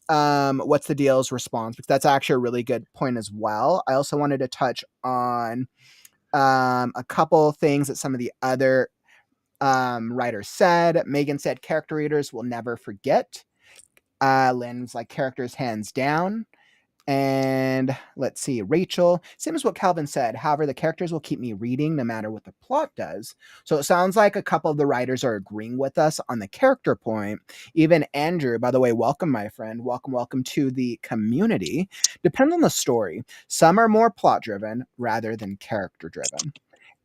what's the deal's response, because that's actually a really good point as well. I also wanted to touch on a couple things that some of the other writers said. Megan said character readers will never forget. Lynn's like characters hands down. And let's see, Rachel, same as what Calvin said. However, the characters will keep me reading no matter what the plot does. So it sounds like a couple of the writers are agreeing with us on the character point. Even Andrew, by the way, welcome, my friend. Welcome to the community. Depends on the story. Some are more plot driven rather than character driven.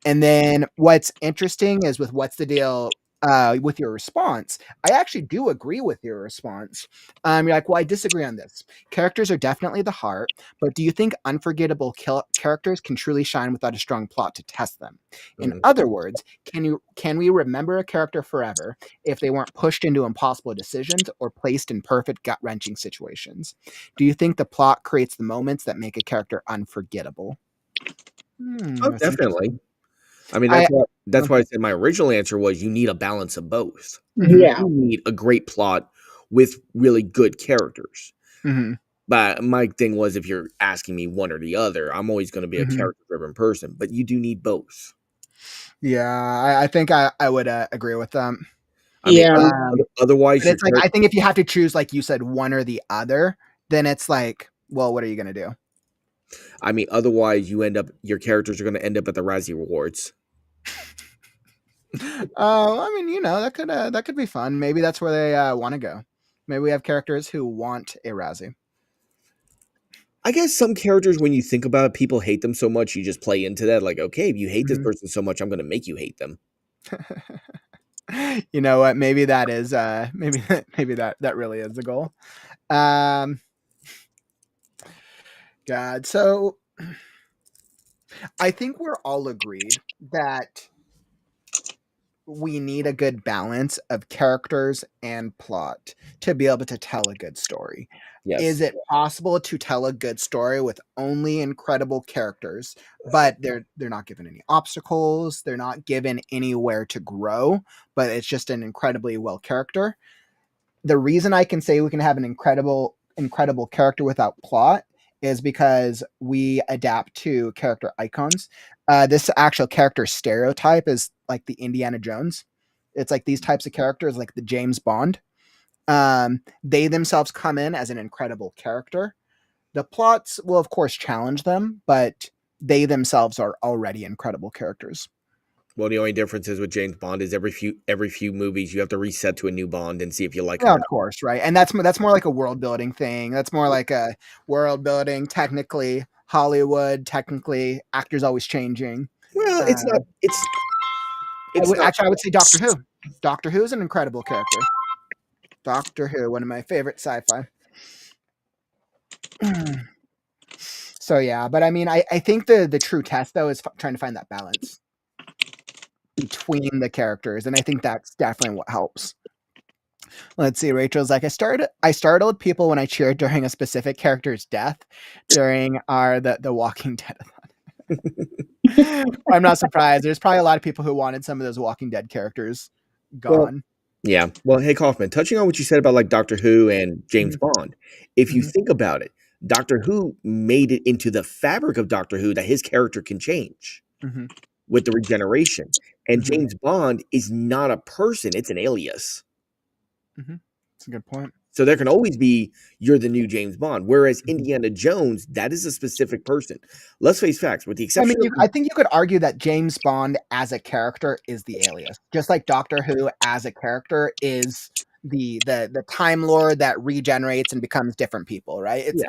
And then what's interesting is with what's the deal with your response, I actually do agree with your response. You're like, well, I disagree on this. Characters are definitely the heart, but do you think unforgettable characters can truly shine without a strong plot to test them? In Mhm. other words, can we remember a character forever if they weren't pushed into impossible decisions or placed in perfect gut wrenching situations? Do you think the plot creates the moments that make a character unforgettable? Oh, That's definitely. interesting. I mean, I that's why I said my original answer was you need a balance of both. Mhm, yeah, You need a great plot with really good characters. mhm, But my thing was if you're asking me one or the other, I'm always going to be a mhm. character-driven person, but you do need both. Yeah, I think I would agree with them. I mean, yeah. otherwise But your it's like I think if you have to choose, like you said, one or the other, then it's like, well, what are you gonna do? otherwise your characters are going to end up at the Razzie Awards. I mean, that could be fun. Maybe that's where they want to go. Maybe we have characters who want a Razzie. I guess some characters, when you think about it, people hate them so much, you just play into that. Like, okay, if you hate this Mhm. person so much, I'm going to make you hate them. You know what? Maybe that is maybe that really is the goal. Um, God. So I think we're all agreed that we need a good balance of characters and plot to be able to tell a good story. Yes. Is it possible to tell a good story with only incredible characters, but they're not given any obstacles, they're not given anywhere to grow, but it's just an incredibly well character? The reason I can say we can have an incredible character without plot is because we adapt to character icons. This actual character stereotype is like the Indiana Jones. It's like these types of characters, like the James Bond. They themselves come in as an incredible character. The plots will, of course, challenge them, but they themselves are already incredible characters. Well, the only difference is with James Bond is every few movies you have to reset to a new Bond and see if you like him. Yeah, of course, right? And that's more like a world building thing. That's more like a world building. Technically, Hollywood. Technically, actors always changing. Well, it's not. Actually, I would say Doctor Who. Doctor Who is an incredible character. Doctor Who, one of my favorite sci-fi. So yeah, but I mean, I think the true test though is trying to find that balance between the characters, and I think that's definitely what helps. Let's see. Rachel's like, I startled people when I cheered during a specific character's death during the Walking Dead. I'm not surprised. There's probably a lot of people who wanted some of those Walking Dead characters gone. Well, yeah. Well, hey Kaufman, touching on what you said about like Doctor Who and James Bond, if you think about it, Doctor Who made it into the fabric of Doctor Who that his character can change with the regeneration. And James Bond is not a person, it's an alias. That's a good point. So there can always be, you're the new James Bond. Whereas Indiana Jones, that is a specific person. Let's face facts. With the exception I think you could argue that James Bond as a character is the alias. Just like Doctor Who as a character is the Time Lord that regenerates and becomes different people, right? It's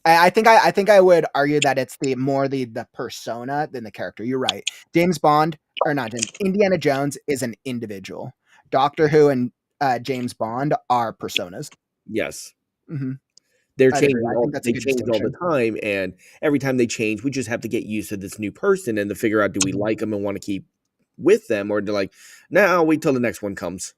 I think I would argue that it's more the persona than the character. You're right. James Bond, or not James, Indiana Jones is an individual. Doctor Who and James Bond are personas. Yes. Mm-hmm. They're changing they change all the time, and every time they change, we just have to get used to this new person and to figure out, do we like them and want to keep with them, or they're like, no, I'll wait till the next one comes.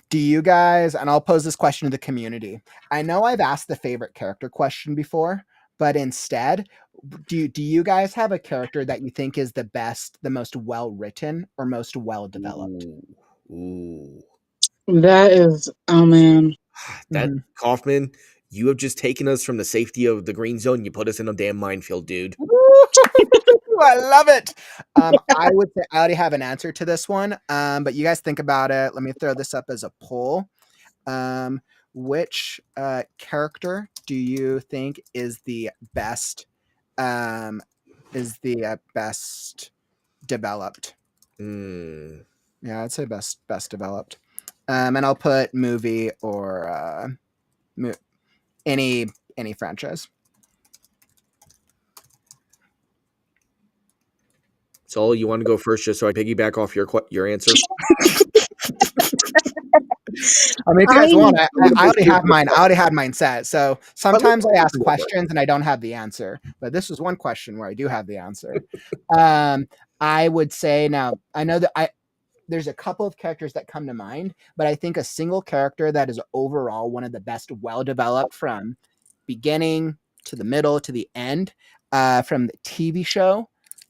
Do you guys, and I'll pose this question to the community. I know I've asked the favorite character question before, but instead, do you guys have a character that you think is the best, the most well-written, or most well-developed? Ooh. That is, oh man. That Kaufman, you have just taken us from the safety of the green zone. You put us in a damn minefield, dude. I love it. I would say I already have an answer to this one, but you guys think about it. Let me throw this up as a poll. Which character do you think is the best? Best developed? Yeah, I'd say best developed. And I'll put movie or any franchise. So you want to go first, just so I piggyback off your answer? I mean, if you guys want, I already have mine. I already had mine set. So sometimes I ask questions and I don't have the answer. But this was one question where I do have the answer. I would say now, I know that there's a couple of characters that come to mind, but I think a single character that is overall one of the best well-developed from beginning to the middle to the end, from the TV show,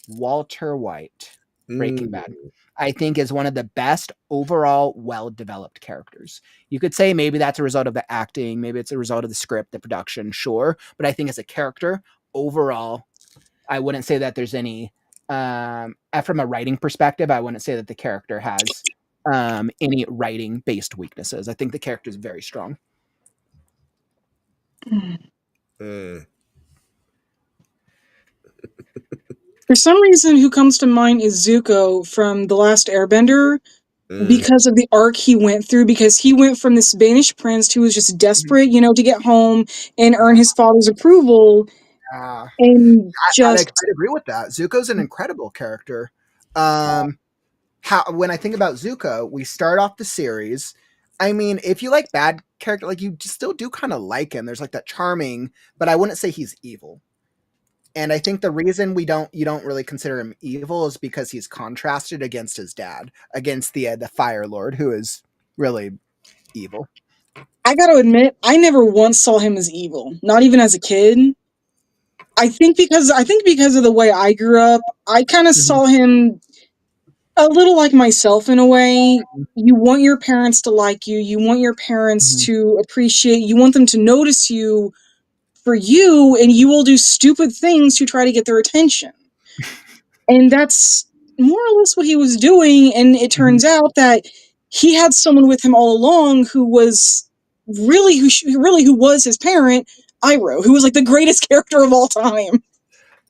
Walter White, Breaking Bad, I think is one of the best overall well-developed characters. You could say maybe that's a result of the acting, maybe it's a result of the script, the production, sure. But I think as a character, overall, I wouldn't say that there's any, from a writing perspective, I wouldn't say that the character has any writing-based weaknesses. I think the character is very strong. For some reason, who comes to mind is Zuko from The Last Airbender, because of the arc he went through, because he went from this Spanish prince who was just desperate, to get home and earn his father's approval. And I'd agree with that. Zuko's an incredible character. When I think about Zuko, we start off the series I mean, if you like bad character, like you still do kind of like him. There's like that charming, but I wouldn't say he's evil. And I think the reason you don't really consider him evil is because he's contrasted against his dad, against the Fire Lord, who is really evil. I gotta admit, I never once saw him as evil, not even as a kid. I think because of the way I grew up, I kind of saw him a little like myself in a way. You want your parents to like you. You want your parents to appreciate. You want them to notice you for you, and you will do stupid things to try to get their attention. And that's more or less what he was doing. And it turns out that he had someone with him all along who was really who was his parent, Iroh, who was like the greatest character of all time.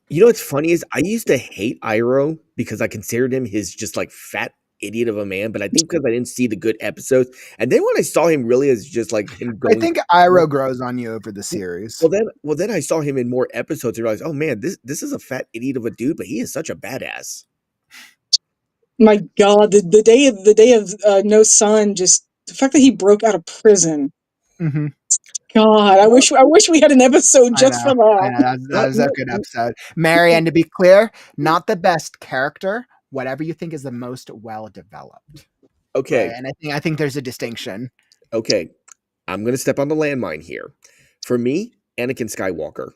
You know what's funny is I used to hate Iroh because I considered him his just like fat idiot of a man, but I think because I didn't see the good episodes, and then when I saw him really as just like him I going, think Iroh grows on you over the series. well then I saw him in more episodes and realized, oh man, this is a fat idiot of a dude, but he is such a badass. My God, the day of no sun, just the fact that he broke out of prison. Mm-hmm. God, I wish we had an episode just for I that. know that was a good episode, Mary. And to be clear, not the best character. Whatever you think is the most well developed, Okay, right? And I think there's a distinction. okay, I'm gonna step on the landmine here. For me, Anakin Skywalker.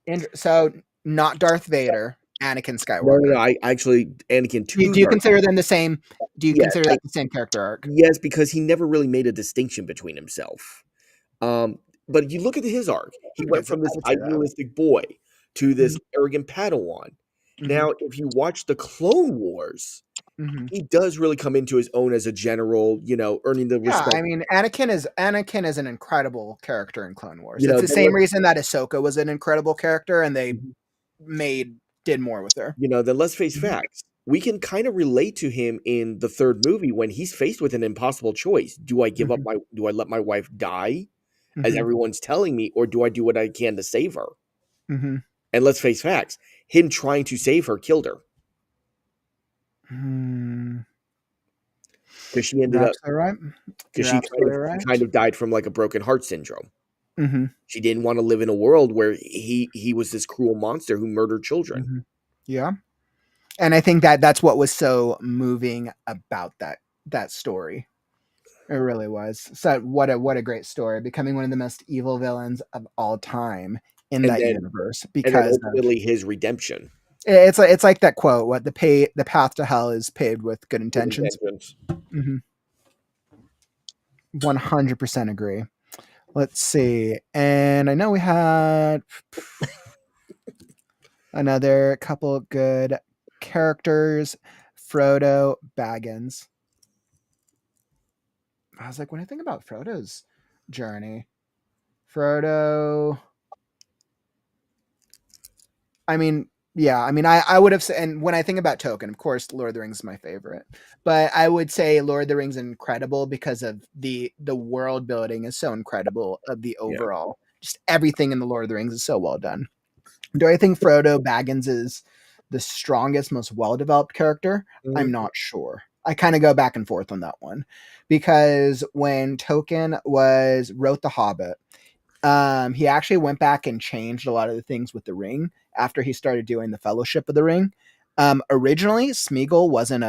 And so, not Darth Vader, Anakin No, Skywalker. I actually Anakin Do to you Darth. consider them the same? Do you Yeah, consider that the same character arc? yes, because he never really made a distinction between himself. But if you look at his arc, he went from I this would say that. idealistic boy to this arrogant Padawan. Now, if you watch the Clone Wars, he does really come into his own as a general, you know, earning the Yeah, respect. I mean, Anakin is an incredible character in Clone Wars. You know, It's the then same reason that Ahsoka was an incredible character, and they Mhm. did more with her. You know, then let's face Mhm. facts. We can kind of relate to him in the third movie when he's faced with an impossible choice. Do I let my wife die, as Mhm. everyone's telling me, or do I do what I can to save her? Mhm. And let's face facts, him trying to save her killed her. Mm, Because she ended you're up absolutely right. because You're absolutely she right. kind of died from, like, a broken heart syndrome. Mhm. She didn't wanna live in a world where he was this cruel monster who murdered children. Mhm. Yeah. And I think that that's what was so moving about that story. It really was. So what a great story, becoming one of the most evil villains of all time in And that then universe and then because of ultimately his redemption. it's like that quote, what the path to hell is paved with good Good intentions. intentions. 100% agree. Let's see. And I know we had another couple good characters. Frodo Baggins. I was like, when I think about Frodo's journey, Frodo. I mean, yeah, I mean, I would have said, and when I think about Tolkien, of course, Lord of the Rings is my favorite, but I would say Lord of the Rings is incredible because of the world building is so incredible of the Yeah. overall, just everything in the Lord of the Rings is so well done. Do I think Frodo Baggins is the strongest, most well developed character? I'm Mhm. not sure. I kind of go back and forth on that one because when Tolkien wrote The Hobbit, he actually went back and changed a lot of the things with the ring after he started doing the Fellowship of the Ring. Originally, Smeagol wasn't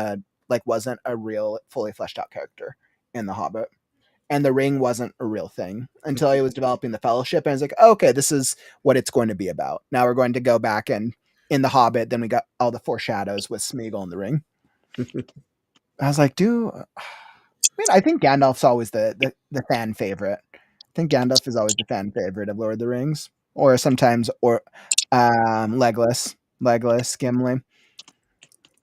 a real fully fleshed out character in The Hobbit, and the ring wasn't a real thing until he was developing the Fellowship, and it's like, oh, okay, this is what it's going to be about. Now we're going to go back and in The Hobbit, then we got all the foreshadows with Smeagol and the ring. I was like, I think Gandalf's always the fan favorite. I think Gandalf is always the fan favorite of Lord of the Rings, or sometimes Legolas, Gimli.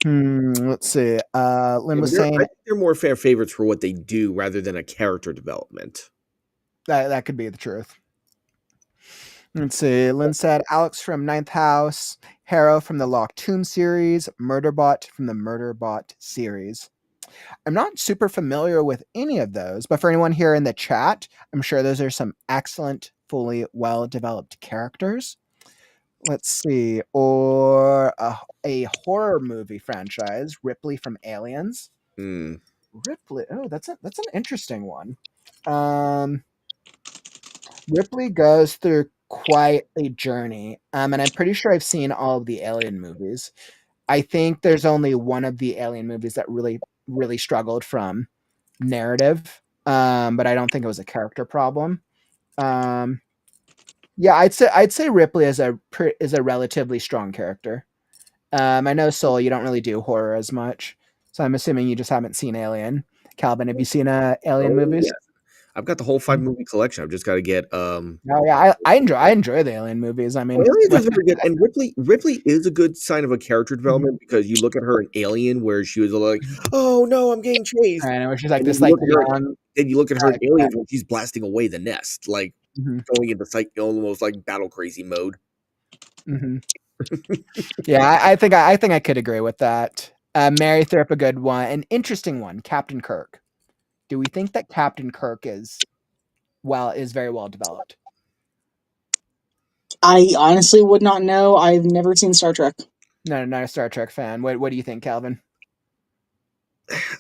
Let's see. Lynn Yeah, but was saying I think they're more fan favorites for what they do rather than a character development. that could be the truth. Let's see. Lynn said Alex from Ninth House, Harrow from the Locked Tomb series, Murderbot from the Murderbot series. I'm not super familiar with any of those, but for anyone here in the chat, I'm sure those are some excellent, fully well developed characters. Let's see. Or a horror movie franchise, Ripley from Aliens. Mm. Ripley. Oh, that's an interesting one. Ripley goes through quite a journey, and I'm pretty sure I've seen all of the Alien movies. I think there's only one of the Alien movies that really struggled from narrative, but I don't think it was a character problem. Yeah, I'd say Ripley is a relatively strong character. I know Soul, you don't really do horror as much, so I'm assuming you just haven't seen Alien. Calvin, have you seen Alien Oh movies? yeah, I've got the whole 5 movie collection. I've just got to get Oh yeah, I enjoy the Alien movies. I mean, Aliens is very good, and Ripley is a good sign of a character development because you look at her in Alien, where she was like, "Oh no, I'm getting chased," I know she's like and then this you like look at her, young. then you look at her in Yeah. Aliens when she's blasting away the nest, like Mhm, going into almost like battle crazy mode. mhm. Yeah, I think I could agree with that. Mary Thorpe, a good one, an interesting one. Captain Kirk. Do we think that Captain Kirk is very well developed? I honestly would not know. I've never seen Star Trek. No, not a Star Trek fan. What do you think, Calvin?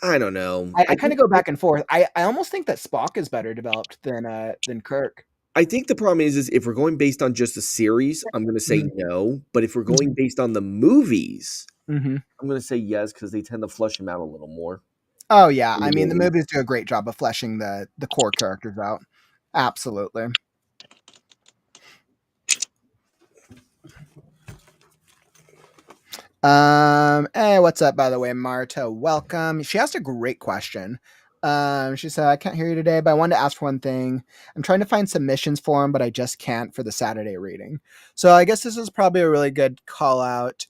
I don't know. I kind of go back and forth. I almost think that Spock is better developed than Kirk. I think the problem is if we're going based on just the series, I'm going to say no. But if we're going based on the movies, Mm-hmm. I'm going to say yes because they tend to flush him out a little more. Oh yeah, in I the mean the movies. movies do a great job of fleshing the core characters out. Absolutely. Hey, what's up, by the way, Marta? Welcome. She asked a great question. She said, I can't hear you today, but I wanted to ask for one thing. I'm trying to find submissions for him, but I just can't for the Saturday reading. So I guess this is probably a really good call out.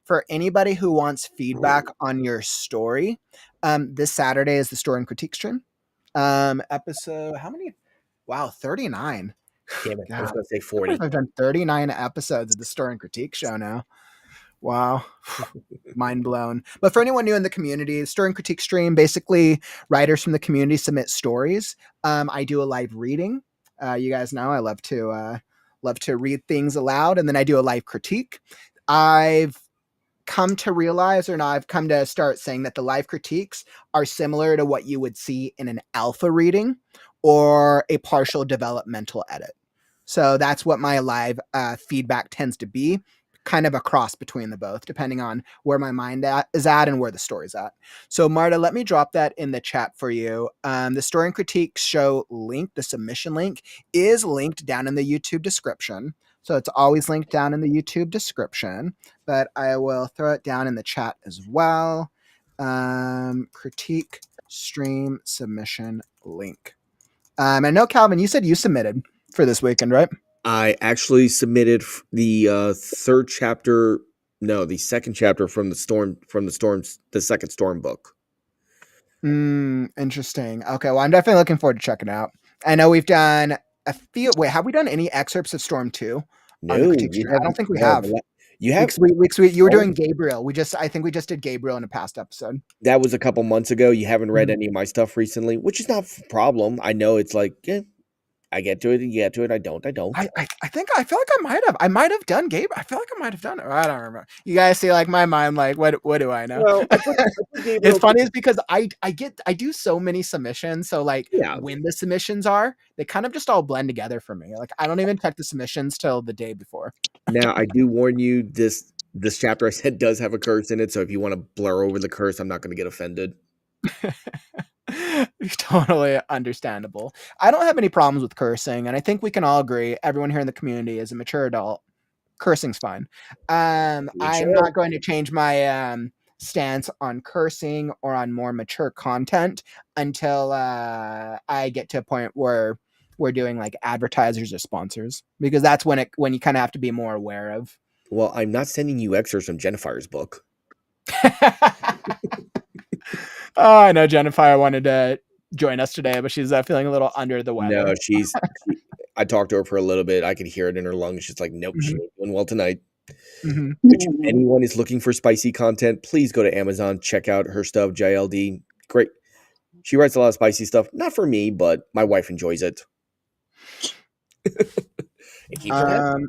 For anybody who wants feedback on your story, this Saturday is the story and critique stream. Episode, how many? Wow, 39. Damn it. I was God, going to say I can't believe 40. I've done 39 episodes of the story and critique show now. Wow. Mind blown. But for anyone new in the community, story and critique stream, basically writers from the community submit stories. I do a live reading. You guys know I love to read things aloud, and then I do a live critique. I've come to realize, or I've come to start saying that the live critiques are similar to what you would see in an alpha reading or a partial developmental edit. So that's what my live feedback tends to be, kind of a cross between the both, depending on where my mind is at and where the story's at. So Marta, let me drop that in the chat for you. The story and critique show link, the submission link, is linked down in the YouTube description. So it's always linked down in the YouTube description, but I will throw it down in the chat as well. Critique stream submission link. I know, Calvin, you said you submitted for this weekend, right? I actually submitted the third chapter, no, the second chapter from the second storm book. Interesting. Okay, well, I'm definitely looking forward to checking it out. I know we've done a few. Wait, have we done any excerpts of Storm 2 on the No, critique you stream? I don't haven't. think we No, have. you have. You were Oh, doing Gabriel. I think we just did Gabriel in a past episode. that was a couple months ago. You haven't read Mhm. any of my stuff recently, which is not a problem. I know it's like, yeah, I get to it, you get to it. I don't. I think I feel like I might have done Gabe. I feel like I might have done it. I don't remember. You guys see like my mind, like what do I know? Well, I put It's Gabriel. funny is because I do so many submissions. So like Yeah. when the submissions are, they kind of just all blend together for me. Like I don't even check the submissions till the day before. Now I do warn you, this chapter I said does have a curse in it, so if you want to blur over the curse, I'm not going to get offended. Totally understandable. I don't have any problems with cursing, and I think we can all agree, everyone here in the community is a mature adult. Cursing's fine. I'm Mature. not going to change my stance on cursing or on more mature content until I get to a point where we're doing like advertisers or sponsors, because that's when you kind of have to be more aware of. Well, I'm not sending you excerpts from Jennifer's book. Oh, I know Jennifer wanted to join us today, but she's feeling a little under the weather. No, I talked to her for a little bit. I could hear it in her lungs. She's like, nope, she ain't doing well tonight. Mm-hmm. Which, if anyone is looking for spicy content, please go to Amazon, check out her stuff, JLD. Great. She writes a lot of spicy stuff. Not for me, but my wife enjoys it. It keeps her happy.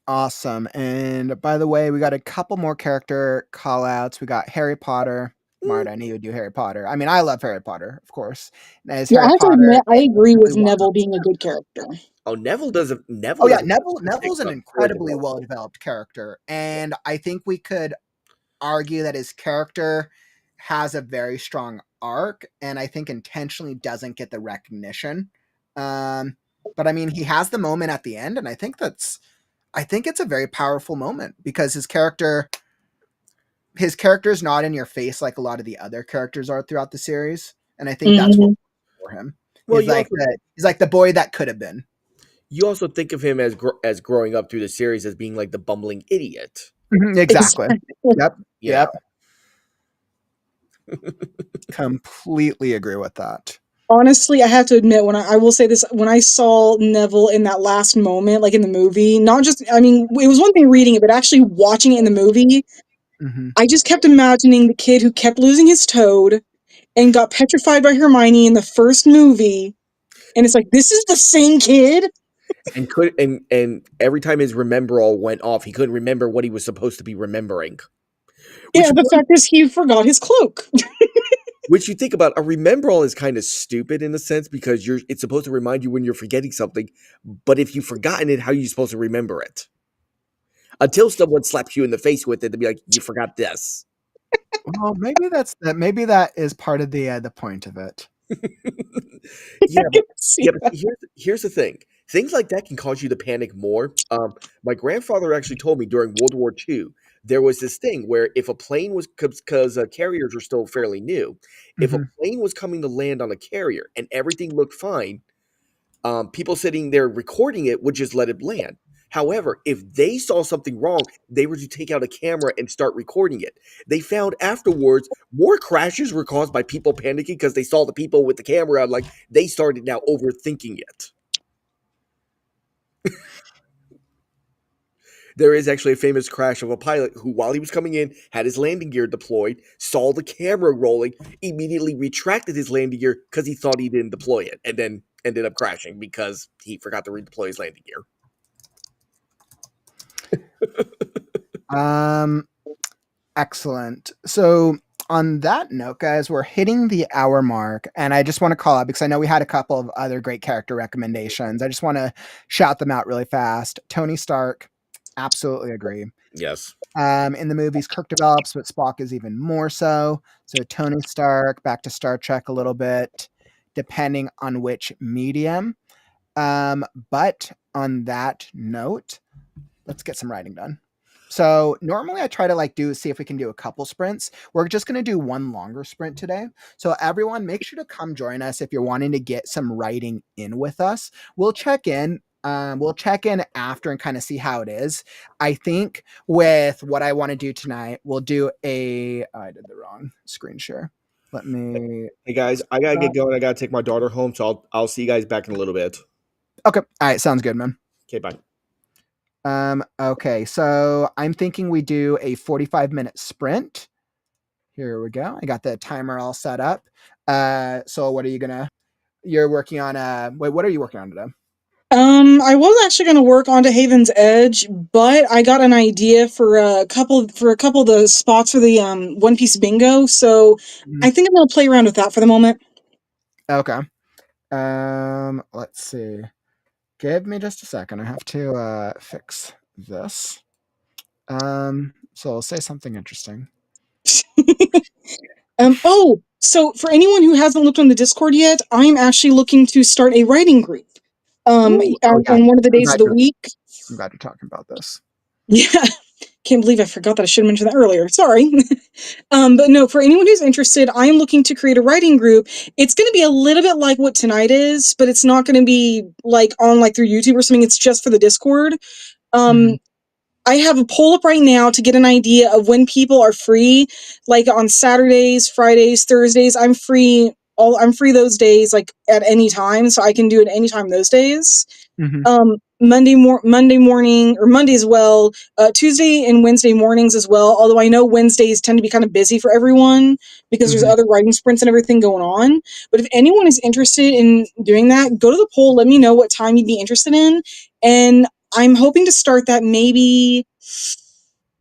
Awesome. And by the way, we got a couple more character call outs. We got Harry Potter. Marta, I knew you'd do Harry Potter. I mean, I love Harry Potter, of course. As Yeah, I Harry have to Potter, admit, I agree with really well. Neville being a good character. Oh, Neville Oh yeah, doesn't Neville's an incredibly well developed character, and I think we could argue that his character has a very strong arc, and I think intentionally doesn't get the recognition. But I mean, he has the moment at the end, and I think it's a very powerful moment because his character is not in your face like a lot of the other characters are throughout the series, and I think that's what for him. Well, He's like the boy that could have been. You also think of him as growing up through the series as being like the bumbling idiot. Exactly. Yep. Yeah. Completely agree with that. Honestly, I have to admit, I will say this, when I saw Neville in that last moment, like in the movie, not just, I mean, it was one thing reading it, but actually watching it in the movie, I just kept imagining the kid who kept losing his toad and got petrified by Hermione in the first movie. And it's like, this is the same kid? And every time his remember all went off, he couldn't remember what he was supposed to be remembering. Yeah, the fact is he forgot his cloak. Which you think about, a remember all is kind of stupid in a sense because it's supposed to remind you when you're forgetting something, but if you've forgotten it, how are you supposed to remember it? Until someone slaps you in the face with it to be like, you forgot this. Well, maybe that is part of the point of it. But here's the thing. Things like that can cause you to panic more. My grandfather actually told me during World War II, there was this thing where if a plane was, because carriers were still fairly new, if a plane was coming to land on a carrier and everything looked fine, people sitting there recording it would just let it land. However, if they saw something wrong, they were to take out a camera and start recording it. They found afterwards more crashes were caused by people panicking because they saw the people with the camera, like they started now overthinking it. There is actually a famous crash of a pilot who, while he was coming in, had his landing gear deployed, saw the camera rolling, immediately retracted his landing gear because he thought he didn't deploy it, and then ended up crashing because he forgot to redeploy his landing gear. Excellent. So on that note, guys, we're hitting the hour mark, and I just want to call out because I know we had a couple of other great character recommendations. I just want to shout them out really fast. Tony Stark, absolutely agree. Yes. In the movies, Kirk develops, but Spock is even more so. So Tony Stark, back to Star Trek a little bit, depending on which medium. But on that note, let's get some writing done. So normally I try to see if we can do a couple sprints. We're just going to do one longer sprint today. So everyone, make sure to come join us if you're wanting to get some writing in with us. We'll check in. We'll check in after and kind of see how it is. I think with what I want to do tonight, we'll do I did the wrong screen share. Let me. Hey guys, I gotta get going. I gotta take my daughter home, so I'll see you guys back in a little bit. Okay. All right. Sounds good, man. Okay, bye. Okay, so I'm thinking we do a 45-minute sprint. Here we go. I got the timer all set up. So what are you're working on what are you working on today? I was actually going to work onto Haven's Edge, but I got an idea for a couple of the spots for the One Piece bingo, so I think I'm going to play around with that for the moment. Okay. Let's see. Give me just a second. I have to fix this. So I'll say something interesting. So for anyone who hasn't looked on the Discord yet, I'm actually looking to start a writing group. On one of the days of the week. I'm glad you're talking about this. Yeah. Can't believe I forgot that I should have mentioned that earlier. Sorry. But no, for anyone who's interested, I am looking to create a writing group. It's going to be a little bit like what tonight is, but it's not going to be on through YouTube or something. It's just for the Discord. I have a poll up right now to get an idea of when people are free, like on Saturdays, Fridays, Thursdays. I'm free those days, at any time, so I can do it anytime those days. Monday morning or Monday as well, Tuesday and Wednesday mornings as well. Although I know Wednesdays tend to be kind of busy for everyone because there's other writing sprints and everything going on. But if anyone is interested in doing that, go to the poll. Let me know what time you'd be interested in, and I'm hoping to start that maybe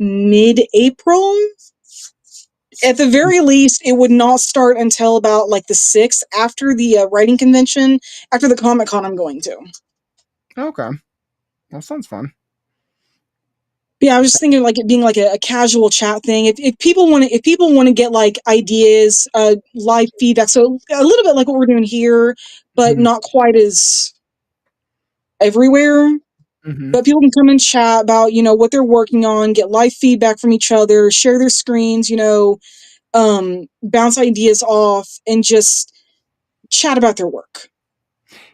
mid-April. At the very least, it would not start until about like the 6th after the writing convention, after the Comic-Con I'm going to. Okay. That sounds fun. Yeah, I was just thinking like it being like a casual chat thing. If people want to get like ideas, live feedback, so a little bit like what we're doing here, but Mhm. not quite as everywhere. Mhm. But people can come and chat about, what they're working on, get live feedback from each other, share their screens, bounce ideas off, and just chat about their work.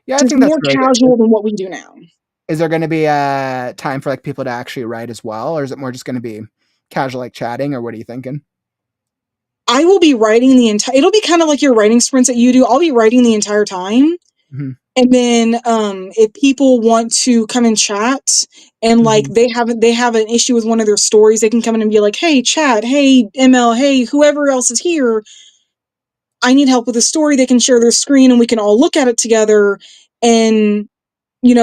Yeah, I Just think that's more really good. casual than what we do now. Is there gonna be a time for, like, people to actually write as well, or is it more just gonna be casual, like, chatting, or what are you thinking? I will be writing it'll be kind of like your writing sprints that you do. I'll be writing the entire time. Mhm. And then if people want to come and chat and like Mhm. they have an issue with one of their stories, they can come in and be like, "Hey, chat, hey, ML, hey, whoever else is here, I need help with a story." They can share their screen and we can all look at it together and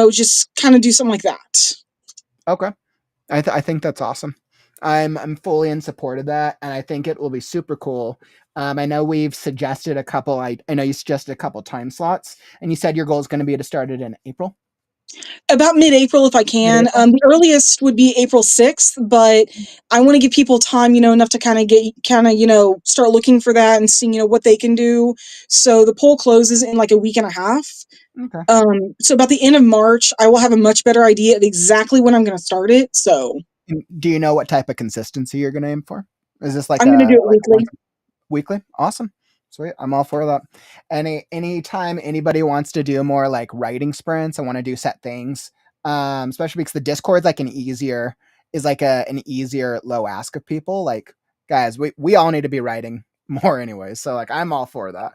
just kind of do something like that. Okay. I think that's awesome. I'm fully in support of that, and I think it will be super cool. I know we've suggested a couple. I know you suggested a couple time slots, and you said your goal is going to be to start it in April. About mid-April if I can. Mid-April. The earliest would be April 6th, but I want to give people time, enough to start looking for that and seeing, what they can do. So the poll closes in like a week and a half. Okay. So about the end of March, I will have a much better idea of exactly when I'm going to start it. So And do you know what type of consistency you're going to aim for? Is this like I'm going to do it once weekly. weekly? Awesome. Sweet. I'm all for that. Anytime anybody wants to do more like writing sprints, I want to do set things. Especially because the Discord's like an easier low ask of people. Like, guys, we all need to be writing more anyways. So like I'm all for that.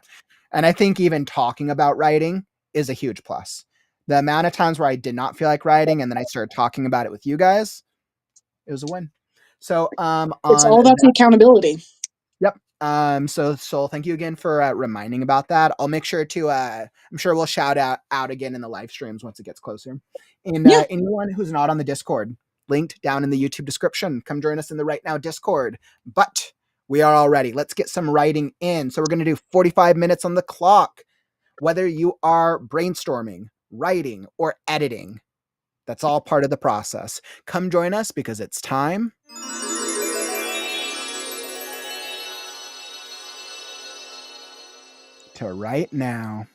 And I think even talking about writing is a huge plus. The amount of times where I did not feel like writing and then I started talking about it with you guys, it was a win. So It's on all about the accountability. Yep. So Soul, thank you again for reminding about that. I'll make sure to I'm sure we'll shout out again in the live streams once it gets closer. And Yeah. anyone who's not on the Discord, linked down in the YouTube description, come join us in the ReadNow Discord. But we are all ready. Let's get some writing in. So we're going to do 45 minutes on the clock. Whether you are brainstorming, writing, or editing, that's all part of the process. Come join us because it's time to write now.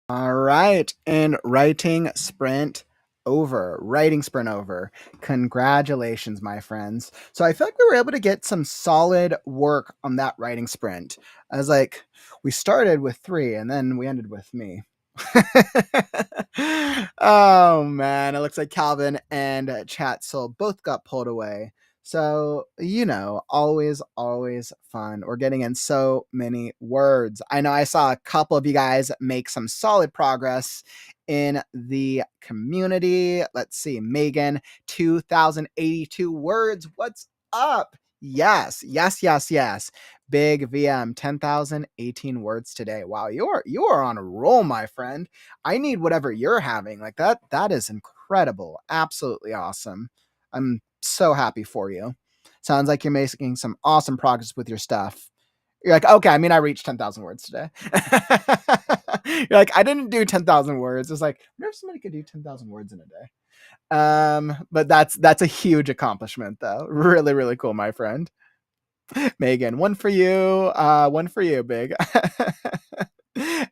All right. And writing sprint over. Congratulations, my friends. So I feel like we were able to get some solid work on that writing sprint. I was like, we started with 3 and then we ended with me. Oh man, it looks like Calvin and Chatzel both got pulled away. So, always fun. We're getting in so many words. I know I saw a couple of you guys make some solid progress in the community. Let's see, Megan, 2,082 words. What's up? Yes. Big VM, 10,018 words today. Wow, you are on a roll, my friend. I need whatever you're having. Like that is incredible. Absolutely awesome. I'm so happy for you. Sounds like you're making some awesome progress with your stuff. You're like, okay, I mean, I reached 10,000 words today. You're like, I didn't do 10,000 words. It's like, I wonder if somebody could do 10,000 words in a day. But that's a huge accomplishment, though. Really, really cool, my friend. Megan, one for you, Big.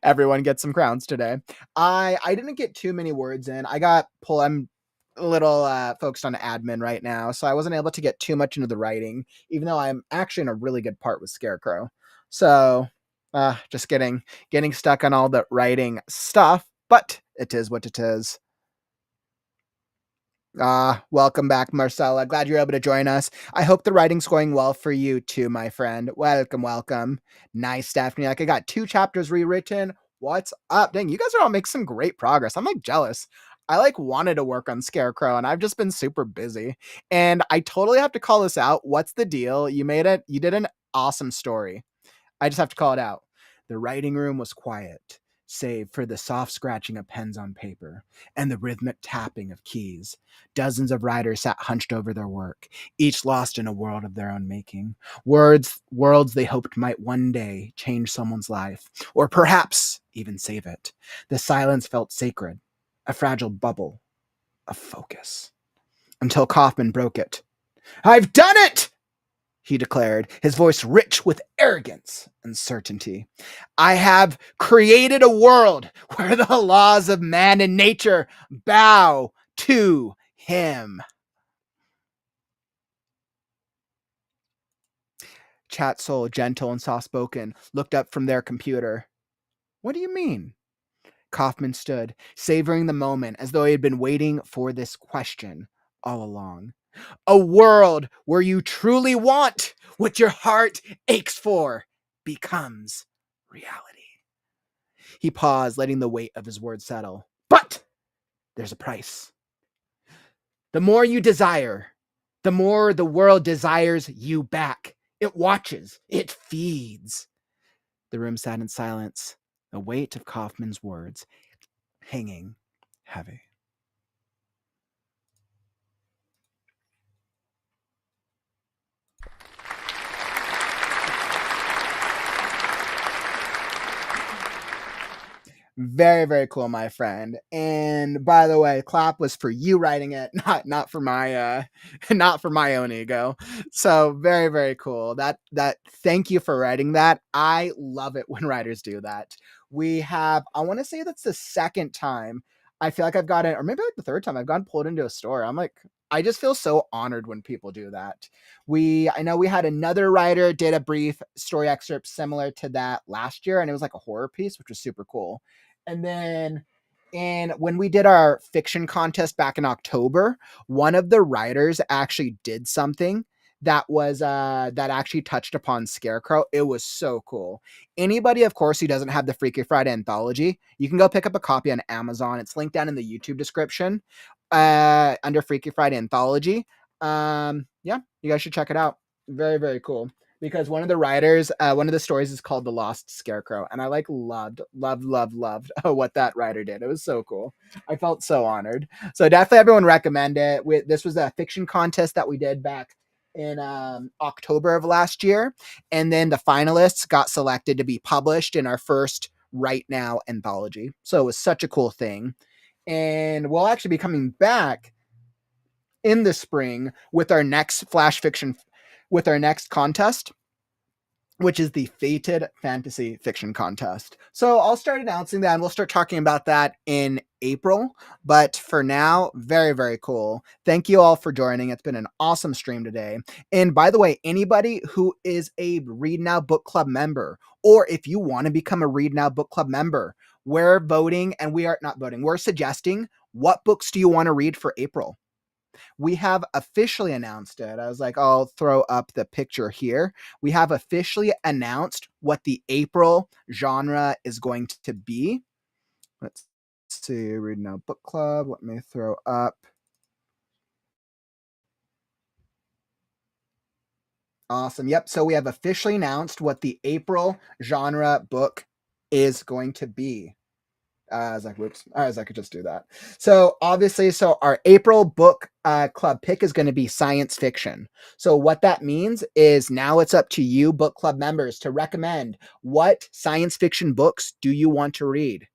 Everyone gets some crowns today. I didn't get too many words in. I'm a little focused on admin right now, so I wasn't able to get too much into the writing, even though I'm actually in a really good part with Scarecrow. So just getting stuck on all the writing stuff, but it is what it is. Welcome back, Marcella. Glad you're able to join us. I hope the writing's going well for you too, my friend. Welcome. Nice, Stephanie. Like, I got 2 chapters rewritten. What's up? Dang, you guys are all making some great progress. I'm like jealous. I wanted to work on Scarecrow and I've just been super busy. And I totally have to call this out. What's the deal? You did an awesome story. I just have to call it out. The writing room was quiet, save for the soft scratching of pens on paper and the rhythmic tapping of keys. Dozens of writers sat hunched over their work, each lost in a world of their own making. Worlds they hoped might one day change someone's life, or perhaps even save it. The silence felt sacred, a fragile bubble of focus. Until Kaufman broke it. "I've done it!" he declared, his voice rich with arrogance and certainty. "I have created a world where the laws of man and nature bow to him." Chatsoul, gentle and soft-spoken, looked up from their computer. "What do you mean?" Kaufman stood, savoring the moment as though he had been waiting for this question all along. "A world where you truly want what your heart aches for becomes reality." He paused, letting the weight of his words settle. "But there's a price. The more you desire, the more the world desires you back. It watches, it feeds." The room sat in silence, the weight of Kaufman's words hanging heavy. Very, very cool, my friend. And by the way, clap was for you writing it, not for my not for my own ego. So very, very cool. That thank you for writing that. I love it when writers do that. I want to say that's the second time I feel like I've gotten, or maybe like the third time I've gotten pulled into a story. I'm like, I just feel so honored when people do that. I know we had another writer did a brief story excerpt similar to that last year, and it was like a horror piece, which was super cool. And then when we did our fiction contest back in October, one of the writers actually did something that was that actually touched upon Scarecrow. It was so cool. Anybody, of course, who doesn't have the Freaky Friday anthology, you can go pick up a copy on Amazon. It's linked down in the YouTube description under Freaky Friday anthology. Yeah, you guys should check it out. Very, very cool. Because one of the writers, one of the stories is called The Lost Scarecrow. And I loved what that writer did. It was so cool. I felt so honored. So definitely everyone recommend it. This was a fiction contest that we did back in October of last year. And then the finalists got selected to be published in our first ReadNow anthology. So it was such a cool thing. And we'll actually be coming back in the spring with our next flash fiction, with our next contest. which is the Fated Fantasy Fiction Contest. So I'll start announcing that, and we'll start talking about that in April. But for now, very, very cool. Thank you all for joining. It's been an awesome stream today. And by the way, anybody who is a Read Now Book Club member, or if you want to become a Read Now Book Club member, we're voting, and we are not voting, we're suggesting what books do you want to read for April. We have officially announced it. I was like, I'll throw up the picture here. We have officially announced what the April genre is going to be. Let's see, Read Now Book Club. Let me throw up. Awesome. Yep. So we have officially announced what the April genre book is going to be. I was like, whoops. I was like, I could just do that. So obviously, our April book club pick is going to be science fiction. So what that means is now it's up to you, book club members, to recommend what science fiction books do you want to read.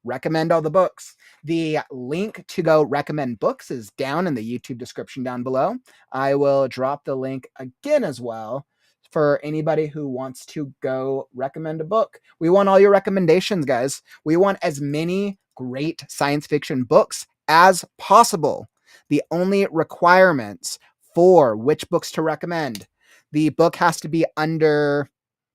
Recommend all the books. The link to go recommend books is down in the YouTube description down below. I will drop the link again as well for anybody who wants to go recommend a book. We want all your recommendations, guys. We want as many great science fiction books as possible. The only requirements for which books to recommend: the book has to be under,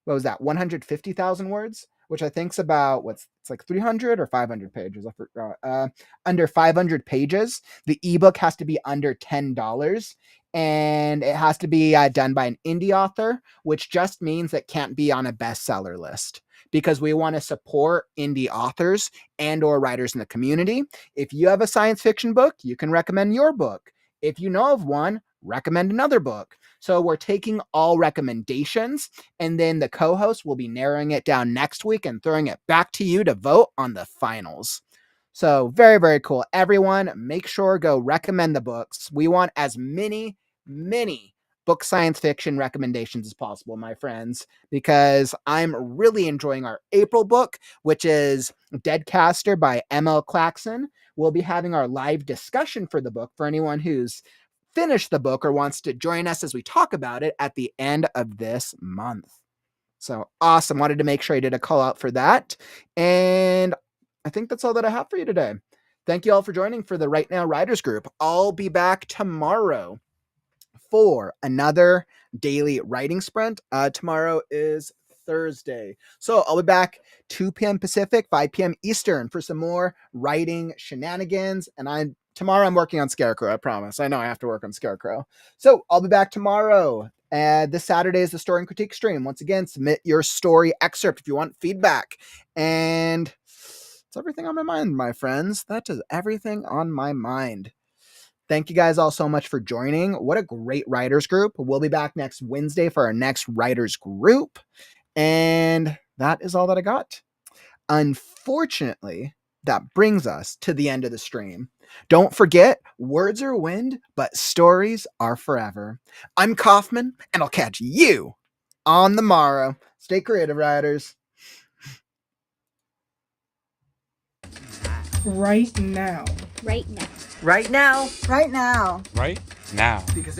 150,000 words, which I think's about, it's like 300 or 500 pages. I forgot. Under 500 pages. The ebook has to be under $10, and it has to be done by an indie author, which just means it can't be on a bestseller list, because we want to support indie authors and or writers in the community. If you have a science fiction book, you can recommend your book. If you know of one, recommend another book. So we're taking all recommendations, and then the co-host will be narrowing it down next week and throwing it back to you to vote on the finals. So very, very cool. Everyone, make sure go recommend the books. We want as many book science fiction recommendations as possible, my friends, because I'm really enjoying our April book, which is Deadcaster by M.L. Claxon. We'll be having our live discussion for the book for anyone who's finished the book or wants to join us as we talk about it at the end of this month. So awesome. Wanted to make sure I did a call out for that. And I think that's all that I have for you today. Thank you all for joining for the Right Now Writers Group. I'll be back tomorrow for another daily writing sprint. Tomorrow is Thursday. So I'll be back 2 p.m. Pacific, 5 p.m. Eastern for some more writing shenanigans. And tomorrow I'm working on Scarecrow, I promise. I know I have to work on Scarecrow. So I'll be back tomorrow. This Saturday is the story and critique stream. Once again, submit your story excerpt if you want feedback. And it's everything on my mind, my friends. That is everything on my mind. Thank you guys all so much for joining. What a great writers group. We'll be back next Wednesday for our next writers group. And that is all that I got. Unfortunately, that brings us to the end of the stream. Don't forget, words are wind, but stories are forever. I'm Kaufman, and I'll catch you on the morrow. Stay creative, writers. Right now. Right now. Right now. Right now. Right now. Because